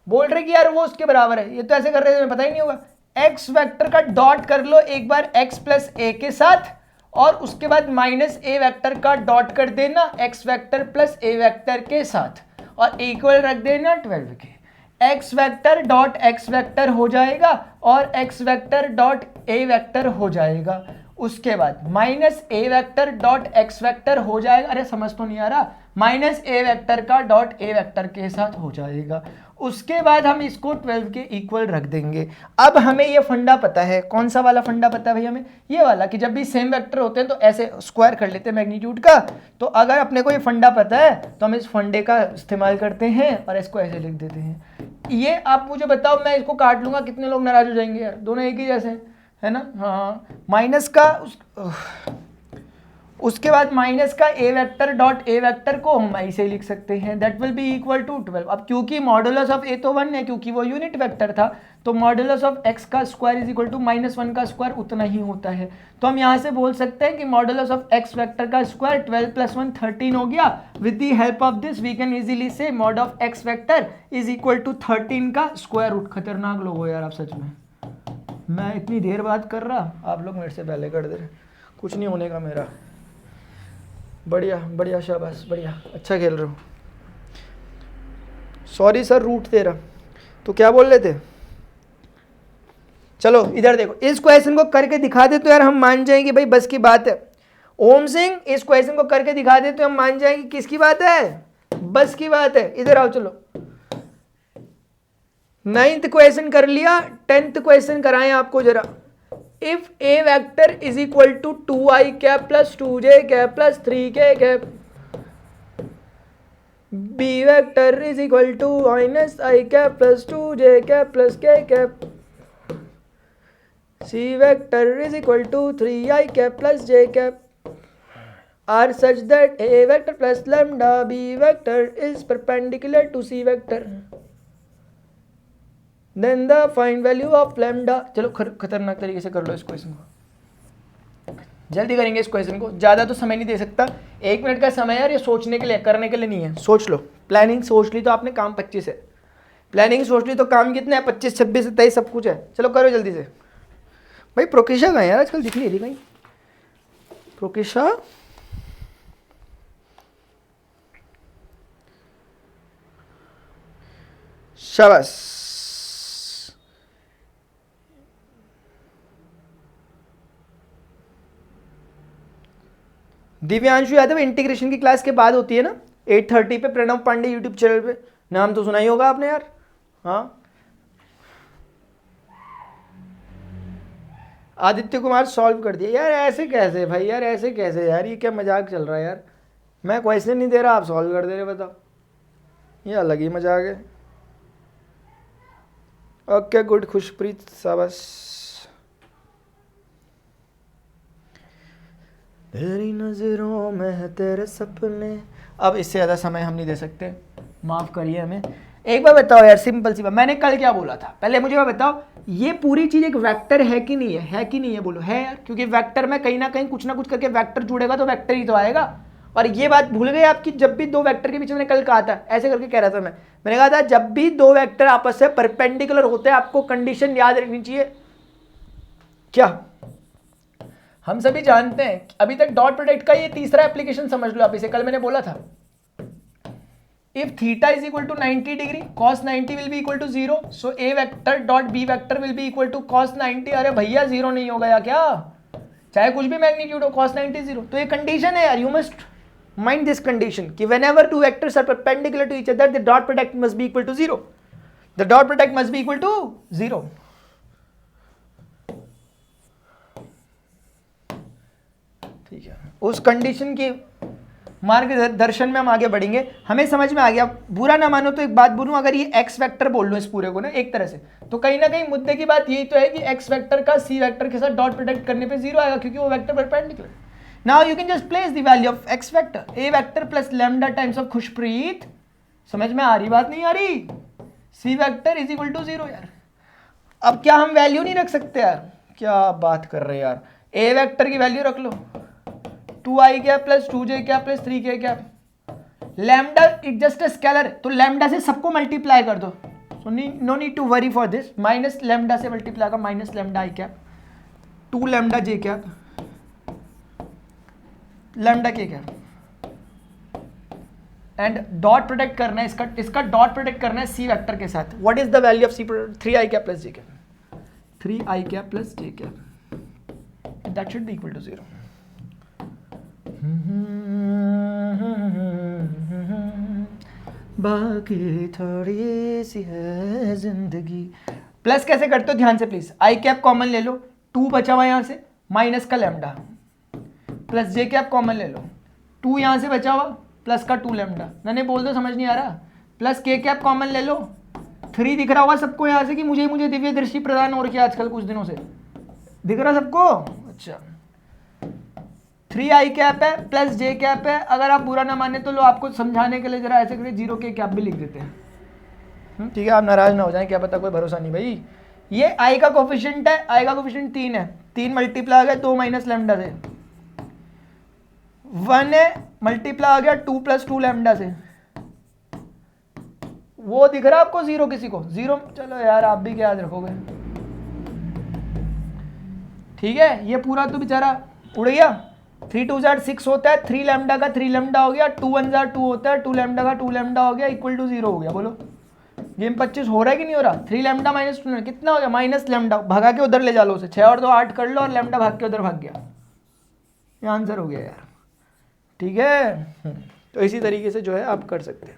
Speaker 1: बोल रहे कि यार वो उसके बराबर है, ये तो ऐसे कर रहे थे पता ही नहीं होगा। एक्स वेक्टर का डॉट कर लो एक बार एक्स प्लस ए के साथ, और उसके बाद माइनस ए वेक्टर का डॉट कर देना x vector plus A vector के साथ, और इक्वल रख देना 12 के। X vector dot x vector हो जाएगा और x vector dot A vector हो जाएगा। उसके बाद minus A vector dot x vector हो जाएगा, अरे समझ तो नहीं आ रहा, माइनस ए वेक्टर का डॉट ए वेक्टर के साथ हो जाएगा। उसके बाद हम इसको 12 के इक्वल रख देंगे। अब हमें ये फंडा पता है, कौन सा वाला फंडा पता है भाई हमें, ये वाला कि जब भी सेम वेक्टर होते हैं तो ऐसे स्क्वायर कर लेते हैं मैग्नीट्यूड का। तो अगर अपने को ये फंडा पता है तो हम इस फंडे का इस्तेमाल करते हैं और इसको ऐसे लिख देते हैं। ये आप मुझे बताओ, मैं इसको काट लूंगा, कितने लोग नाराज हो जाएंगे यार, दोनों एक ही जैसे है ना। हाँ माइनस का उसके बाद माइनस का A vector dot A vector को हम ऐसे लिख सकते हैं, that will be equal to 12। अब क्योंकि मॉडुलस ऑफ ए तो 1 है, क्योंकि वो यूनिट वेक्टर था, तो मॉडुलस ऑफ एक्स का स्क्वायर इज इक्वल टू -1 का स्क्वायर उतना ही होता है। तो हम यहाँ से बोल सकते हैं कि मॉडुलस ऑफ एक्स वेक्टर का स्क्वायर 12 + 1 13 हो गया। With the help of this we can easily say mod of X vector is equal to 13 का स्क्वायर रूट। खतरनाक लोग हो यार आप सच में, मैं इतनी देर बात कर रहा, आप लोग मेरे से पहले कर दे रहे। कुछ नहीं होने का मेरा, बढ़िया बढ़िया शाबाश, बढ़िया अच्छा खेल रहे हो। सॉरी सर रूट तेरा, तो क्या बोल रहे थे। चलो इधर देखो, इस क्वेश्चन को करके दिखा दे तो यार हम मान जाएंगे भाई बस की बात है। ओम सिंह इस क्वेश्चन को करके दिखा दे तो हम मान जाएंगे किसकी बात है, बस की बात है। इधर आओ चलो, 9th क्वेश्चन कर लिया, 10th क्वेश्चन कराएं आपको जरा। If A vector is equal to 2i cap plus 2j cap plus 3k cap, B vector is equal to -i cap plus 2j cap plus k cap, C vector is equal to 3i cap plus j cap, are such that a vector plus lambda b vector is perpendicular to c vector, then the find value of lambda. चलो खतरनाक तरीके से कर लो इस question को, जल्दी करेंगे इस क्वेश्चन को, ज़्यादा तो समय नहीं दे सकता, 1 मिनट का समय यार, ये सोचने के लिए करने के लिए नहीं है। सोच लो, प्लानिंग सोच ली तो आपने, काम 25 है, प्लानिंग सोच ली तो काम कितना है 25 26 27 सब कुछ है। चलो करो जल्दी से। भाई प्रोकेशा कहाँ है यार, आजकल दिख नहीं रही कहीं प्रोकेशा। शाबाश। दिव्यांशु यादव इंटीग्रेशन की क्लास के बाद होती है ना 8:30 पे, प्रणव पांडे यूट्यूब चैनल पे, नाम तो सुना ही होगा आपने यार। हाँ आदित्य कुमार सॉल्व कर दिया यार, ऐसे कैसे भाई यार, ऐसे कैसे यार, ये क्या मजाक चल रहा है यार, मैं क्वेश्चन नहीं दे रहा आप सॉल्व कर दे रहे, बताओ ये अलग ही मजाक है। ओके गुड खुशप्रीत शाबाश। तेरी नजरों में है तेरे सपने। अब इससे ज़्यादा समय हम नहीं दे सकते, माफ़ करिए हमें। एक बार बताओ यार, सिंपल सी बात, मैंने कल क्या बोला था, पहले मुझे बात बताओ, ये पूरी चीज एक वेक्टर है कि नहीं है कि नहीं है, बोलो है यार, क्योंकि वेक्टर में कहीं ना कहीं कुछ ना कुछ करके वेक्टर जुड़ेगा तो वेक्टर ही तो आएगा। और ये बात भूल गए आपकी, जब भी दो वेक्टर के बीच मैंने कल कहा था, ऐसे करके कह रहा था मैंने कहा था जब भी दो वेक्टर आपस से परपेंडिकुलर होते हैं आपको कंडीशन याद रखनी चाहिए। क्या हम सभी जानते हैं, अभी तक डॉट प्रोडक्ट का ये तीसरा एप्लीकेशन समझ लो आप इसे, कल मैंने बोला था if theta is equal to 90 degree cos 90 will be equal to 0, so a vector dot b vector will be equal to cos 90। अरे भैया जीरो नहीं हो गया क्या, चाहे कुछ भी मैग्नीट्यूड हो, cos 90 0, तो ये कंडीशन है यार, you must mind this condition कि whenever two vectors are perpendicular to each other the dot product must be equal to 0, the dot product must be equal to 0। ठीक है, उस कंडीशन की मार्गदर्शन में हम आगे बढ़ेंगे। हमें समझ में आ गया, बुरा ना मानो तो एक बात बोलूं, अगर ये एक्स वेक्टर बोल लो इस पूरे को ना एक तरह से, तो कहीं ना कहीं मुद्दे की बात यही तो है कि एक्स वेक्टर का सी वेक्टर के साथ डॉट प्रोडक्ट करने पे 0 आएगा क्योंकि वो vector perpendicular. Now you can just place the value of X vector A vector plus lambda times of Khushpreet. समझ में आ रही बात, नहीं आ रही? सी वेक्टर इज इक्वल टू 0 यार। अब क्या हम वैल्यू नहीं रख सकते यार? क्या बात कर रहे हैं यार, ए वेक्टर की वैल्यू रख लो 2i cap plus 2j cap plus 3k cap. Lambda is just a scalar, तो लैम्डा से सबको मल्टीप्लाई कर दो, so no need to worry for this. Minus lambda से मल्टीप्लाई का minus lambda i cap 2 lambda j cap lambda k cap, and dot product करना है इसका डॉट प्रोडक्ट करना है सी वेक्टर के साथ। What is the value of C product? 3i cap plus j cap, 3i cap plus j cap, that should be equal to 0। बाकी थोड़ी सी है जिंदगी। प्लस कैसे करते हो ध्यान से प्लीज, आई कैप कॉमन ले लो, 2 बचा हुआ यहां से, माइनस का लैम्डा, प्लस जे कैप कॉमन ले लो, 2 यहां से बचा हुआ प्लस का 2 लैम्डा, मैंने बोल दो समझ नहीं आ रहा, प्लस के कैप कॉमन ले लो, 3 दिख रहा होगा सबको यहां से कि मुझे दिव्य दृष्टि प्रदान हो रही है आजकल कुछ दिनों से, दिख रहा सबको? अच्छा, 3i कैप है प्लस j कैप है। अगर आप बुरा ना माने तो लो आपको समझाने के लिए जरा ऐसे करिए 0 के कैप भी लिख देते हैं, ठीक है? आप नाराज ना हो जाएं, क्या पता, कोई भरोसा नहीं भाई। ये i का कोफिशिएंट है, i का कोफिशिएंट 3 है, 3 मल्टीप्लाई आ गया 2 माइनस लैम्डा से, 1 है मल्टीप्लाई आ गया 2 प्लस 2 लैम्डा से, वो दिख रहा आपको 0, किसी को 0? चलो यार आप भी क्या याद रखोगे, ठीक है? ये पूरा तो बेचारा उड़ गया, 3 2 6 होता है, 3 लैम्डा का 3 लैम्डा हो गया, 2 1 2 होता है, 2 लैम्डा का 2 लैम्डा हो गया, इक्वल टू 0 हो गया। बोलो गेम 25 हो रहा है कि नहीं हो रहा? 3 लैम्डा माइनस 2 कितना हो गया? माइनस लैम्डा, भगा के उधर ले जा लो उसे, 6 और 2 8 कर लो और लैम्डा भाग के उधर भाग गया, ये आंसर हो गया यार, ठीक है? तो इसी तरीके से जो है आप कर सकते हैं,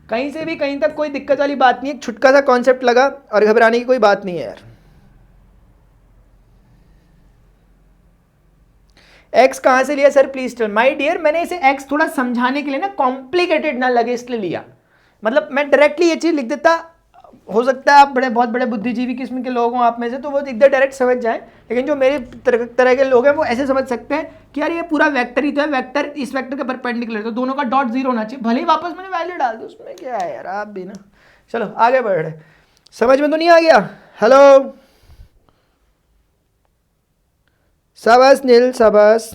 Speaker 1: कहीं से भी कहीं तक कोई दिक्कत वाली बात नहीं है, छुटका सा कॉन्सेप्ट लगा और घबराने की कोई बात नहीं है यार। x कहां से लिया sir please tell? My dear, मैंने इसे x थोड़ा समझाने के लिए ना, कॉम्प्लिकेटेड ना लगे इसलिए लिया, मतलब मैं डायरेक्टली ये चीज लिख देता, हो सकता है आप बहुत बड़े बुद्धिजीवी किस्म के लोग हों आप में से, तो वो एकदम डायरेक्ट समझ जाएं, लेकिन जो मेरे तरह के लोग हैं वो ऐसे समझ सकते हैं कि यार ये पूरा वेक्टर ही तो है, वेक्टर इस वेक्टर के परपेंडिकुलर, तो दोनों का डॉट 0 होना चाहिए, भले ही वापस मैंने वैल्यू डाल दो, उसमें क्या है यार, आप भी ना। चलो आगे बढ़ रहे, समझ में तो नहीं आ गया? हेलो शाबाश नील, शाबाश,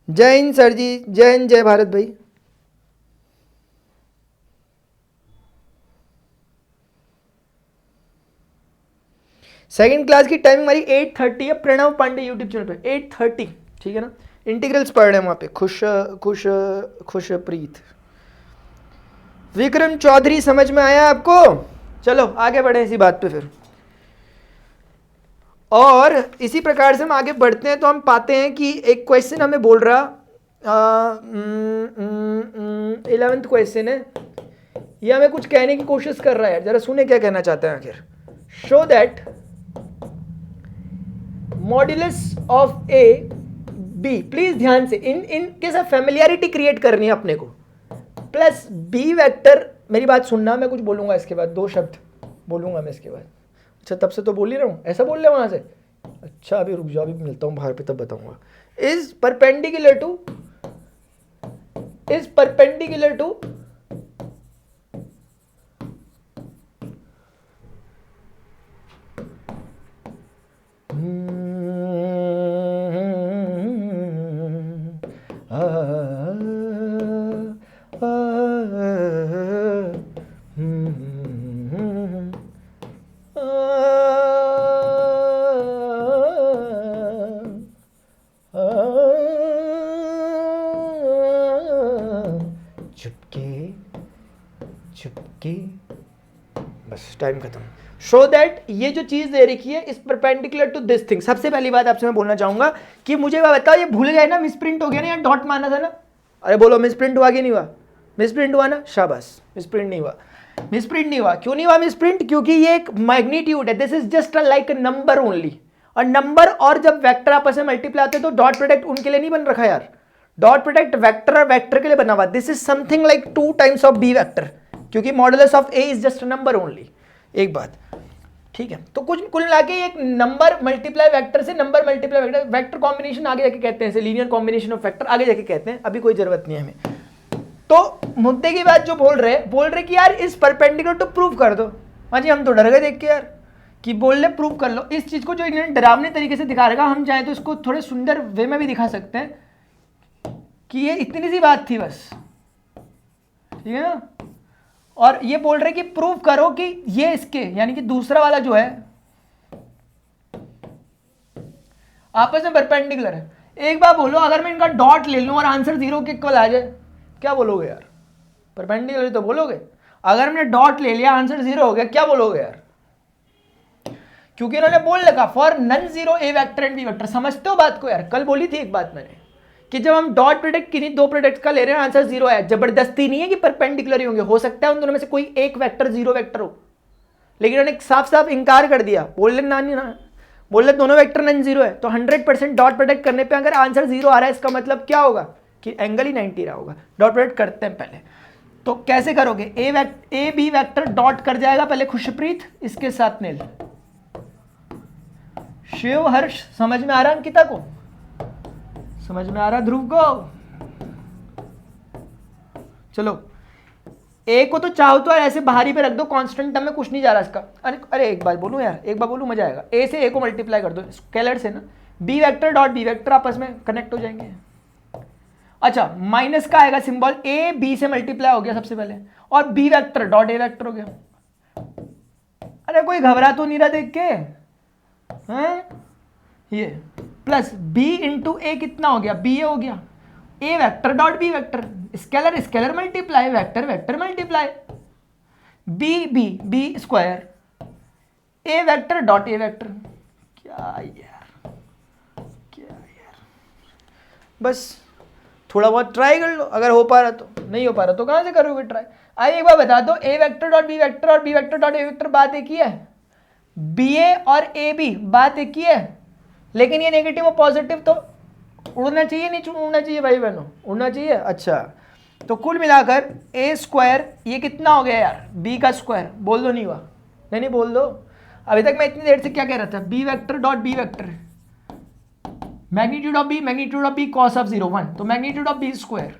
Speaker 1: जय हिंद सर जी, जय हिंद, जय भारत भाई। सेकंड क्लास की टाइमिंग हमारी 8:30 है, प्रणव पांडे यूट्यूब चैनल पे 8:30, ठीक है ना? इंटीग्रल्स पढ़ रहे हैं वहां पे, खुश प्रीत। विक्रम चौधरी समझ में आया आपको? चलो आगे बढ़े इसी बात पे फिर, और इसी प्रकार से हम आगे बढ़ते हैं तो हम पाते हैं कि एक क्वेश्चन हमें बोल रहा, 11th क्वेश्चन है, ये हमें कुछ कहने की कोशिश कर रहा है, जरा सुने क्या कहना चाहते हैं आखिर। Show that modulus of A B, please ध्यान से इनके साथ फैमिलियरिटी क्रिएट करनी है अपने को, प्लस बी वेक्टर, मेरी बात सुनना, मैं कुछ बोलूंगा इसके बाद, 2 शब्द बोलूंगा मैं इसके बाद। अच्छा तब से तो बोल ही रहा हूँ, ऐसा बोल रहे वहां से? अच्छा अभी रुक जाओ, अभी मिलता हूँ बाहर पे तब बताऊंगा। Is perpendicular to Chupke Chupke, बस टाइम खत्म। शो दैट ये जो चीज दे रखी है इस परपेंडिकुलर टू दिस थिंग। सबसे पहली बात आपसे मैं बोलना चाहूंगा कि मुझे बताओ, ये भूल गए ना, मिसप्रिंट हो गया ना, या डॉट माना था ना? अरे बोलो मिसप्रिंट हुआ कि नहीं हुआ? मिसप्रिंट हुआ ना, शाबाश। मिसप्रिंट नहीं हुआ, मिसप्रिंट नहीं हुआ। क्यों नहीं हुआ मिसप्रिंट? क्योंकि ये एक मैग्नीट्यूड है, this is just like a number only. और नंबर और जब वेक्टर आपस में मल्टीप्लाई होते हैं तो डॉट प्रोडक्ट उनके लिए नहीं बन रखा यार, डॉट प्रोडक्ट वेक्टर और वेक्टर के लिए बना हुआ। This is something like 2 times of B vector, क्योंकि modulus of A is just a number only. एक बात, ठीक है। तो कुछ कुल मिला के एक नंबर मल्टीप्लाई वेक्टर से number multiply vector, vector combination आगे जाके कहते हैं, लीनियर कॉम्बिनेशन ऑफ वेक्टर आगे जाके कहते हैं, अभी कोई जरूरत नहीं है हमें। तो मुद्दे की बात जो बोल रहे कि यार इस परपेंडिकुलर टू प्रूव कर दो। हाँ जी, हम तो डर गए देख के यार कि बोल रहे प्रूव कर लो। इस चीज को जो इन्होंने डरावने तरीके से दिखा रखा, हम चाहे तो इसको थोड़े सुंदर वे में भी दिखा सकते हैं कि ये इतनी सी बात थी बस, ठीक है ना। और ये बोल रहे कि प्रूव करो कि ये इसके यानी कि दूसरा वाला जो है आपस में परपेंडिकुलर है। एक बार बोलो, अगर मैं इनका डॉट ले लूं और आंसर 0 के इक्वल आ जाए, क्या बोलोगे यार? परपेंडिकुलर तो बोलोगे। अगर मैंने डॉट ले लिया, आंसर 0 हो गया, क्या बोलोगे यार? क्योंकि इन्होंने बोल रखा for non zero A vector and B vector. समझते हो बात को यार? कल बोली थी एक बात मैंने कि जब हम डॉट प्रोडक्ट किन्हीं 2 प्रोडक्ट का ले रहे हैं, आंसर 0 है, जबरदस्ती नहीं है कि परपेंडिकुलर ही होंगे, हो सकता है उन दोनों में से कोई एक वेक्टर 0 वेक्टर हो, लेकिन उन्होंने साफ साफ इंकार कर दिया, बोल रहे दोनों वेक्टर नन 0 है। तो 100% डॉट प्रोडक्ट करने पे अगर आंसर 0 आ रहा है, इसका मतलब क्या होगा कि एंगल ही 90 रहा होगा। डॉट प्रोडक्ट करते हैं पहले, तो कैसे करोगे? ए बी वेक्टर डॉट कर जाएगा पहले खुशप्रीत, इसके साथ नील। शिव हर्ष समझ में आ रहा? अंकिता को समझ में आ रहा? ध्रुव को? चलो, ए को तो चाहो तो ऐसे बाहरी पे रख दो, कांस्टेंट टर्म में कुछ नहीं जा रहा इसका। अरे एक बात बोलूं यार, एक बार बोलूं मजा आएगा। ए से ए को मल्टीप्लाई कर दो स्केलर से ना, B vector dot B vector आपस में कनेक्ट हो जाएंगे। अच्छा, माइनस का आएगा सिंबल, ए बी से मल्टीप्लाई हो गया सबसे पहले, और B vector dot A vector हो गया। अरे कोई घबरा तो नहीं रहा देख के हैं? ये प्लस बी इंटू ए कितना हो गया? बी ए हो गया। A vector dot B vector, scalar scalar multiply, vector vector multiply, B B B square, A vector dot A vector. क्या यार, क्या यार, बस थोड़ा बहुत ट्राई कर लो, अगर हो पा रहा तो। नहीं हो पा रहा तो कहां से करोगे ट्राई? आइए एक बार बता दो, A vector dot B vector और B vector dot A vector बात एक ही है, बी ए और ए बी बात एक ही है, लेकिन ये नेगेटिव और पॉजिटिव तो उड़ना चाहिए नहीं उड़ना चाहिए भाई बहनों? उड़ना चाहिए। अच्छा, तो कुल मिलाकर ए स्क्वायर ये कितना हो गया यार? बी का स्क्वायर। बोल दो नहीं हुआ? नहीं बोल दो। अभी तक मैं इतनी देर से क्या कह रहा था? B vector dot B vector, magnitude of B cos of 0 1, तो मैग्नीट्यूड ऑफ बी स्क्वायर।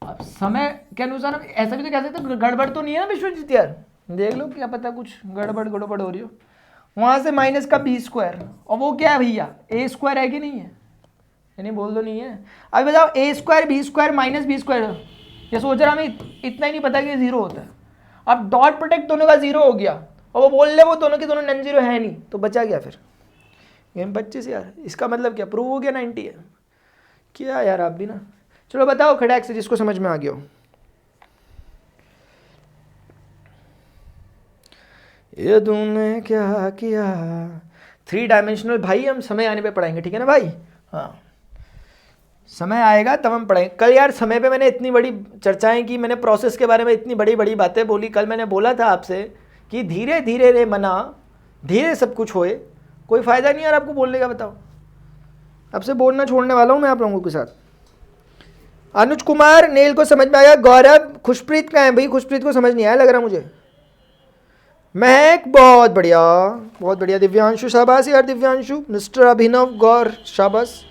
Speaker 1: अब समय के अनुसार ऐसा भी तो कह सकते गड़बड़ तो नहीं है ना विश्वजीत यार? देख लो, क्या पता कुछ गड़बड़ हो रही हो। वहां से माइनस का बी स्क्वायर, और वो क्या है भैया? ए स्क्वायर है कि नहीं है? नहीं बोल दो नहीं है। अब बताओ, A square B square minus B square, ये सोच रहा हमें इतना ही नहीं पता कि 0 होता है। अब डॉट प्रोडक्ट दोनों का 0 हो गया, और वो बोल रहे वो दोनों के दोनों नन 0 है नहीं, तो बचा गया फिर गेम 25 यार। इसका मतलब क्या? प्रूव हो गया 90 है क्या यार? आप भी ना। चलो बताओ खड़ाक से जिसको समझ में आ गया हो। ये तूने क्या किया? 3 डायमेंशनल भाई हम समय आने पे पढ़ाएंगे, ठीक है ना भाई? हाँ, समय आएगा तब हम पढ़ेंगे। कल यार समय पे मैंने इतनी बड़ी चर्चाएं की, मैंने प्रोसेस के बारे में इतनी बड़ी बड़ी बातें बोली। कल मैंने बोला था आपसे कि धीरे धीरे रे मना, धीरे सब कुछ होए। कोई फ़ायदा नहीं यार आपको बोलने का। बताओ, अब से बोलना छोड़ने वाला हूँ मैं आप लोगों के साथ। अनुज कुमार नेल को समझ में आया। गौरव, खुशप्रीत का है भाई? खुशप्रीत को समझ नहीं आया लग रहा मुझे। महक, बहुत बढ़िया बहुत बढ़िया। दिव्यांशु, शाबाश यार दिव्यांशु। मिस्टर अभिनव गौर, शाबाश।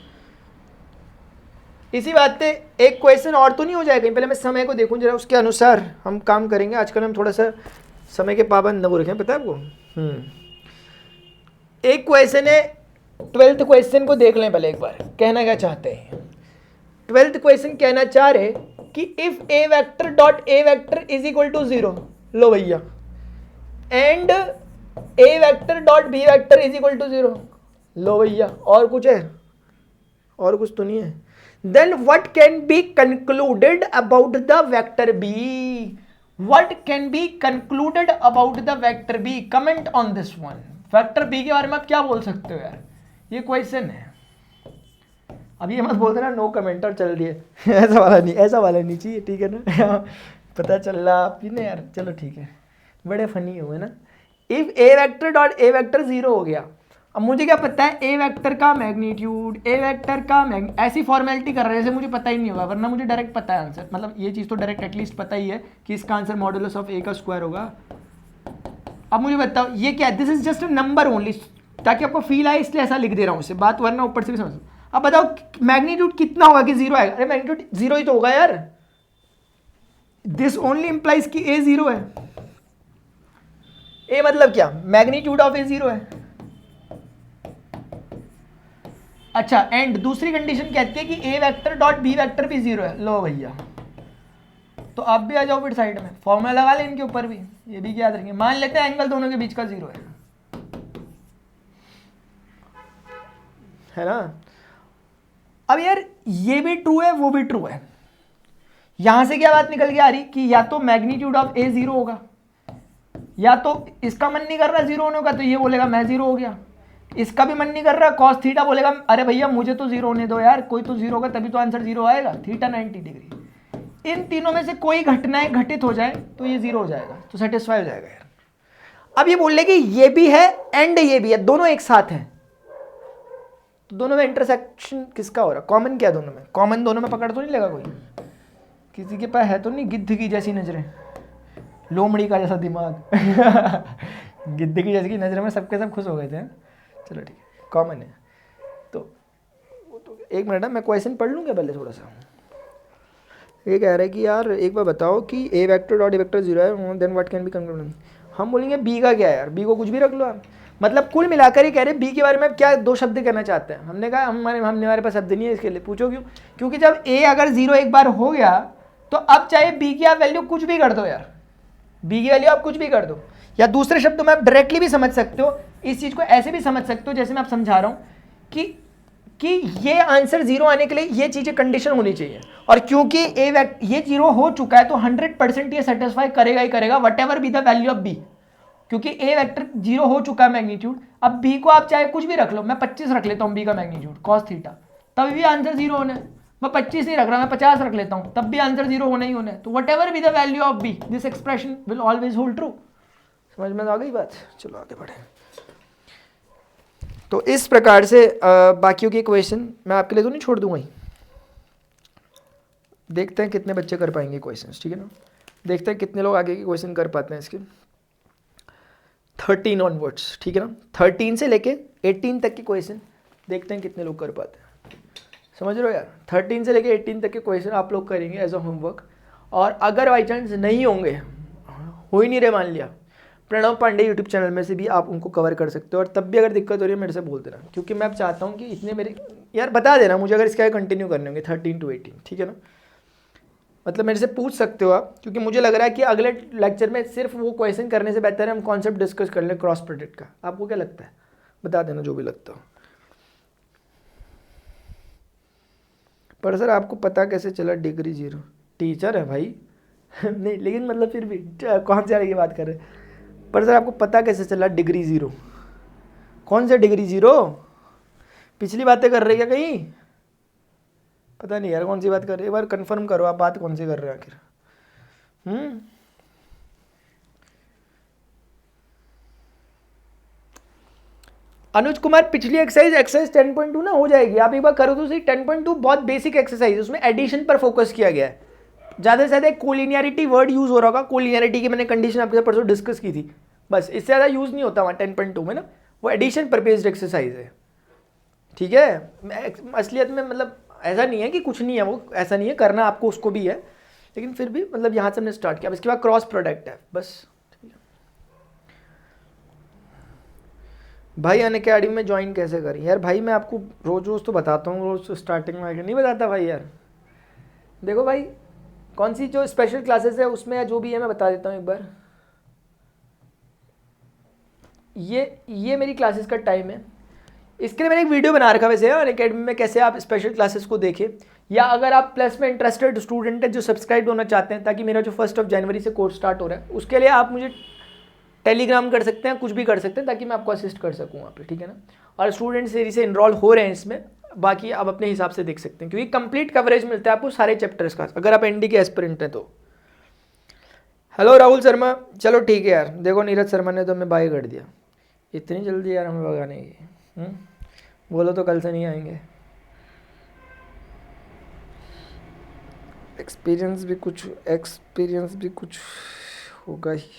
Speaker 1: इसी बात पे एक क्वेश्चन और तो नहीं हो जाएगा? पहले मैं समय को देखूं जरा, उसके अनुसार हम काम करेंगे। आजकल हम थोड़ा सा समय के पाबंद न रखें, पता है आपको। एक क्वेश्चन है, 12th क्वेश्चन को देख लें पहले एक बार। कहना क्या चाहते हैं? 12th क्वेश्चन कहना चाह रहे कि if A vector dot A vector is equal to 0, लो भैया, and A vector dot B vector is equal to 0, लो भैया। और कुछ है? और कुछ तो नहीं है। Then what can be concluded about the vector B, what can be concluded about the vector B, comment on this one. Vector B के बारे में आप क्या बोल सकते हो यार, ये क्वेश्चन है। अब ये मत बोल देना नो कमेंट और चल दिए ऐसा वाला नहीं, ऐसा वाला नहीं चाहिए, ठीक है ना पता चल रहा आप ही ना यार, चलो ठीक है, बड़े फनी हुए ना। If A vector dot A vector 0 हो गया, अब मुझे क्या पता है ए वेक्टर का मैग्नीट्यूड, ए वेक्टर का ऐसी फॉर्मेलिटी कर रहे हैं जैसे मुझे पता ही नहीं होगा, वरना मुझे डायरेक्ट पता है आंसर, मतलब ये चीज़ तो डायरेक्ट एटलीस्ट पता ही है कि इसका आंसर मॉडुलस ऑफ ए का स्क्वायर होगा। अब मुझे बताओ ये क्या है, this is just a number only, ताकि आपको फील आए इसलिए ऐसा लिख दे रहा हूँ, उससे बात वरना ऊपर से भी समझ। अब बताओ मैग्नीट्यूड कितना होगा कि 0 आएगा, अरे मैग्नीट्यूड 0 ही तो होगा यार, दिस ओनली इंप्लाइज कि ए 0 है। ए मतलब क्या, मैग्नीट्यूड ऑफ ए 0 है। अच्छा, एंड दूसरी कंडीशन कहती है कि A vector dot B vector भी 0 है। लो भैया, तो आप भी आ जाओ फिर साइड में, फॉर्मूला लगा लें इनके ऊपर भी, ये भी याद रखेंगे। मान लेते हैं एंगल दोनों के बीच का 0 है ना। अब यार ये भी ट्रू है वो भी ट्रू है, यहां से क्या बात निकल के आ रही कि या तो मैग्नीट्यूड ऑफ ए 0 होगा, या तो इसका मन नहीं कर रहा 0 होने का तो ये बोलेगा मैं 0 हो गया, इसका भी मन नहीं कर रहा कॉस थीटा बोलेगा अरे भैया मुझे तो 0 होने दो यार, कोई तो 0 होगा तभी तो आंसर 0 आएगा, थीटा 90 डिग्री। इन तीनों में से कोई घटनाएं घटित हो जाए तो ये 0 हो जाएगा, तो सेटिस्फाई हो जाएगा यार। अब ये बोल ले कि ये भी है एंड ये भी है, दोनों एक साथ हैं, तो दोनों में इंटरसेक्शन किसका हो रहा, कॉमन क्या दोनों में, कॉमन दोनों में पकड़ तो नहीं लगा कोई, किसी के पास है तो नहीं गिद्ध की जैसी नजरें, लोमड़ी का जैसा दिमाग गिद्ध की जैसी नजरें में सबके सब खुश हो गए थे। चलो ठीक है, कॉमन है तो एक मिनट है, मैं क्वेश्चन पढ़ लूँ क्या पहले थोड़ा सा। ये कह रहा है कि यार एक बार बताओ कि A vector dot A vector 0 है, then what can be concluded. हम बोलेंगे बी का क्या है यार, बी को कुछ भी रख लो आप, मतलब कुल मिलाकर ही कह रहे बी के बारे में क्या दो शब्द कहना चाहते हैं। हमने कहा हमारे पास शब्द नहीं है इसके लिए, पूछो क्यों, क्योंकि जब ए अगर 0 एक बार हो गया तो अब चाहे बी की आप वैल्यू कुछ भी कर दो यार, बी की वैल्यू आप कुछ भी कर दो, या दूसरे शब्दों में आप डायरेक्टली भी समझ सकते हो, इस चीज को ऐसे भी समझ सकते हो जैसे मैं आप समझा रहा हूं कि ये आंसर 0 आने के लिए ये चीजें कंडीशन होनी चाहिए, और क्योंकि ये 0 हो चुका है तो 100% ये सेटिस्फाई करेगा ही करेगा whatever be the value of B, क्योंकि ए वेक्टर 0 हो चुका है मैग्नीट्यूड। अब बी को आप चाहे कुछ भी रख लो, मैं 25 रख लेता हूँ बी का मैग्नीट्यूड कॉस थीटा, तब भी आंसर 0 होना है, मैं 25 नहीं रख रहा, मैं 50 रख लेता हूँ, तब भी आंसर 0 होना ही होना है। तो whatever be the value of B this expression will always hold true. समझ में आ गई बात, चलो आगे बढ़े। तो इस प्रकार से बाकियों के क्वेश्चन मैं आपके लिए तो नहीं छोड़ दूंगा ही, देखते हैं कितने बच्चे कर पाएंगे क्वेश्चंस, ठीक है ना, देखते हैं कितने लोग आगे के क्वेश्चन कर पाते हैं इसके 13 ऑनवर्ड्स, ठीक है ना, 13 से लेके 18 तक के क्वेश्चन देखते हैं कितने लोग कर पाते हैं। समझ रहे हो यार, 13 से लेके 18 तक के क्वेश्चन आप लोग करेंगे एज अ होमवर्क, और अगर बाई चांस नहीं होंगे, हो ही नहीं रहे मान लिया, प्रणव पांडे यूट्यूब चैनल में से भी आप उनको कवर कर सकते हो, और तब भी अगर दिक्कत हो रही है मेरे से बोल देना, क्योंकि मैं अब चाहता हूँ कि इतने मेरे यार बता देना मुझे अगर इसके आगे कंटिन्यू करने होंगे 13 to 18, ठीक है ना, मतलब मेरे से पूछ सकते हो आप, क्योंकि मुझे लग रहा है कि अगले लेक्चर में सिर्फ वो क्वेश्चन करने से बेहतर है हम कॉन्सेप्ट डिस्कस कर लें क्रॉस प्रोडक्ट का। आपको क्या लगता है, बता देना जो भी लगता हो। पर सर आपको पता कैसे चला डिग्री 0, टीचर है भाई नहीं लेकिन मतलब फिर भी कौन से की बात कर रहे हैं, पर सर आपको पता कैसे चला डिग्री 0, कौन से डिग्री 0, पिछली बातें कर रहे क्या कहीं, पता नहीं यार कौन सी बात कर रहे हैं, एक बार कंफर्म करो आप बात कौन सी कर रहे हैं आखिर। अनुज कुमार पिछली एक्सरसाइज 10.2 ना हो जाएगी, आप एक बार करो तो सही। 10.2 बहुत बेसिक एक्सरसाइज, उसमें एडिशन पर फोकस किया गया है, ज़्यादा से ज़्यादा कोलिनियरिटी वर्ड यूज़ हो रहा होगा, कोलिनियरिटी की मैंने कंडीशन आपके साथ परसों डिस्कस की थी, बस इससे ज़्यादा यूज़ नहीं होता वहाँ 10.2 में ना, वो एडिशन पर बेस्ड एक्सरसाइज है, ठीक है। असलियत में मतलब ऐसा नहीं है कि कुछ नहीं है, वो ऐसा नहीं है, करना आपको उसको भी है, लेकिन फिर भी मतलब यहाँ से हमने स्टार्ट किया, इसके बाद क्रॉस प्रोडक्ट है बस, ठीक है। भाई अनअकैडमी में ज्वाइन कैसे करें यार, भाई मैं आपको रोज़ रोज़ तो बताता हूँ, रोज़ स्टार्टिंग में आके नहीं बताता भाई यार। देखो भाई कौन सी जो स्पेशल क्लासेस है उसमें जो भी है मैं बता देता हूँ एक बार, ये मेरी क्लासेस का टाइम है, इसके लिए मैंने एक वीडियो बना रखा वैसे अनअकैडमी में कैसे आप स्पेशल क्लासेस को देखें। या अगर आप प्लस में इंटरेस्टेड स्टूडेंट हैं जो सब्सक्राइब होना चाहते हैं ताकि मेरा जो 1 जनवरी से कोर्स स्टार्ट हो रहा है उसके लिए आप मुझे टेलीग्राम कर सकते हैं, कुछ भी कर सकते हैं ताकि मैं आपको असिस्ट कर सकूँ वहाँ पे, ठीक है ना। और स्टूडेंट सीरीज से इनरोल हो रहे हैं इसमें, बाकी आप अपने हिसाब से देख सकते हैं क्योंकि कंप्लीट कवरेज मिलता है आपको सारे चैप्टर्स का अगर आप एनडी के एस्पिरेंट हैं तो। हेलो राहुल शर्मा, चलो ठीक है यार, देखो नीरज शर्मा ने तो हमें बाय कर दिया इतनी जल्दी यार हमें भगाने की। बोलो तो कल से नहीं आएंगे। एक्सपीरियंस भी कुछ होगा ही।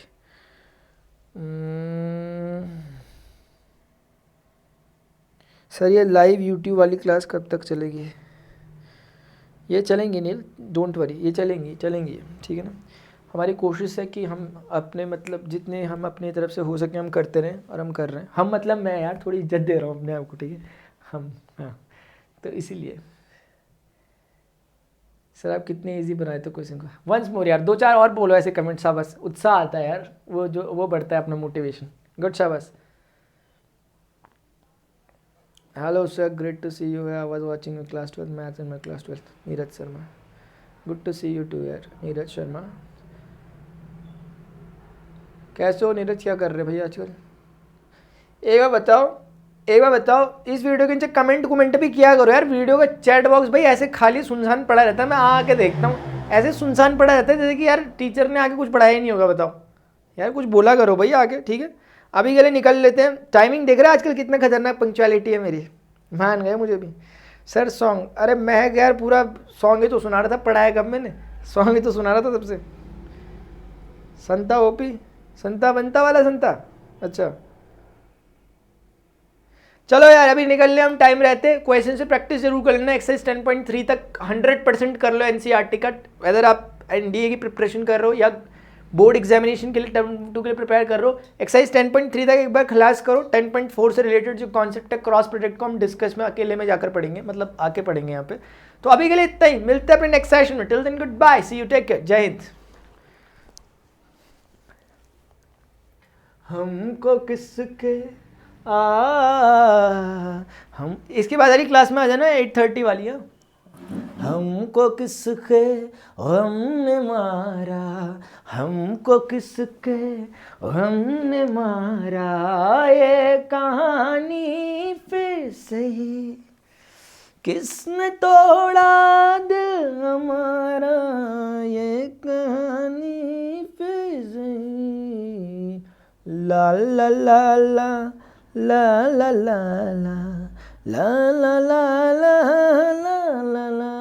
Speaker 1: सर ये लाइव यूट्यूब वाली क्लास कब तक चलेगी? ये चलेंगी नील, डोंट वरी, ये चलेंगी, ठीक है ना। हमारी कोशिश है कि हम अपने मतलब जितने हम अपनी तरफ से हो सके हम करते रहें और हम कर रहे हैं। हम मतलब मैं यार थोड़ी इज्जत दे रहा हूँ अपने आप को, ठीक है। हम हाँ, तो इसीलिए सर आप कितने इजी बनाए थे क्वेश्चन को। वंस मोर यार, 2-4 और बोलो ऐसे कमेंट, शाबाश, उत्साह आता है यार, वो बढ़ता है अपना मोटिवेशन। गुड, शाबाश। Hello sir, great to see you. I was watching your class 12 maths in my class 12th। Neeraj Sharma, good to see you too यार। नीरज शर्मा कैसे हो नीरज, क्या कर रहे भैया आजकल? एक बार बताओ इस वीडियो के नीचे कमेंट भी किया करो यार। वीडियो का चैट बॉक्स भाई ऐसे खाली सुनसान पड़ा रहता है, मैं आके देखता हूँ ऐसे सुनसान पड़ा रहता है जैसे कि यार टीचर ने आके कुछ पढ़ाया ही नहीं होगा। बताओ यार, कुछ बोला करो भाई आके, ठीक है। अभी के लिए निकल लेते हैं, टाइमिंग देख रहे हैं आजकल कितने खतरनाक पंक्चुअलिटी है मेरी, मान गए मुझे भी। सर सॉन्ग, अरे मैं यार पूरा सॉन्ग ही तो सुना रहा था, पढ़ाया कब मैंने, सॉन्ग ही तो सुना रहा था सबसे। संता ओपी, संता बनता वाला संता, अच्छा चलो यार अभी निकल ले हम, टाइम रहते। क्वेश्चन से प्रैक्टिस जरूर कर लेना। एक्सरसाइज 10.3 तक 100% कर लो एनसीईआरटी का, वेदर आप एनडीए की प्रिपरेशन कर रहे हो या बोर्ड एग्जामिनेशन के लिए टर्म 2 के लिए प्रिपेयर कर रहे हो। एक्सरसाइज 10.3 तक एक बार खलास करो। 10.4 से रिलेटेड जो कॉन्सेप्ट है क्रॉस प्रोडक्ट को हम डिस्कस में अकेले में जाकर पढ़ेंगे, मतलब आके पढ़ेंगे यहाँ पे। तो अभी के लिए इतना ही, मिलते हैं अपने नेक्स्ट सेशन में। Till then goodbye, see you, take care, जय हिंद। हमको किसके हम इसके बाद वाली क्लास में आ जाना, 8:30 वाली है। हमको किसके हमने मारा, हमको किसके हमने मारा, ये कहानी फिर सही, किसने तोड़ा दिल हमारा, ये कहानी फिर सही। ला ला ला ला ला ला ला ला ला ला ला ला ला ला ला।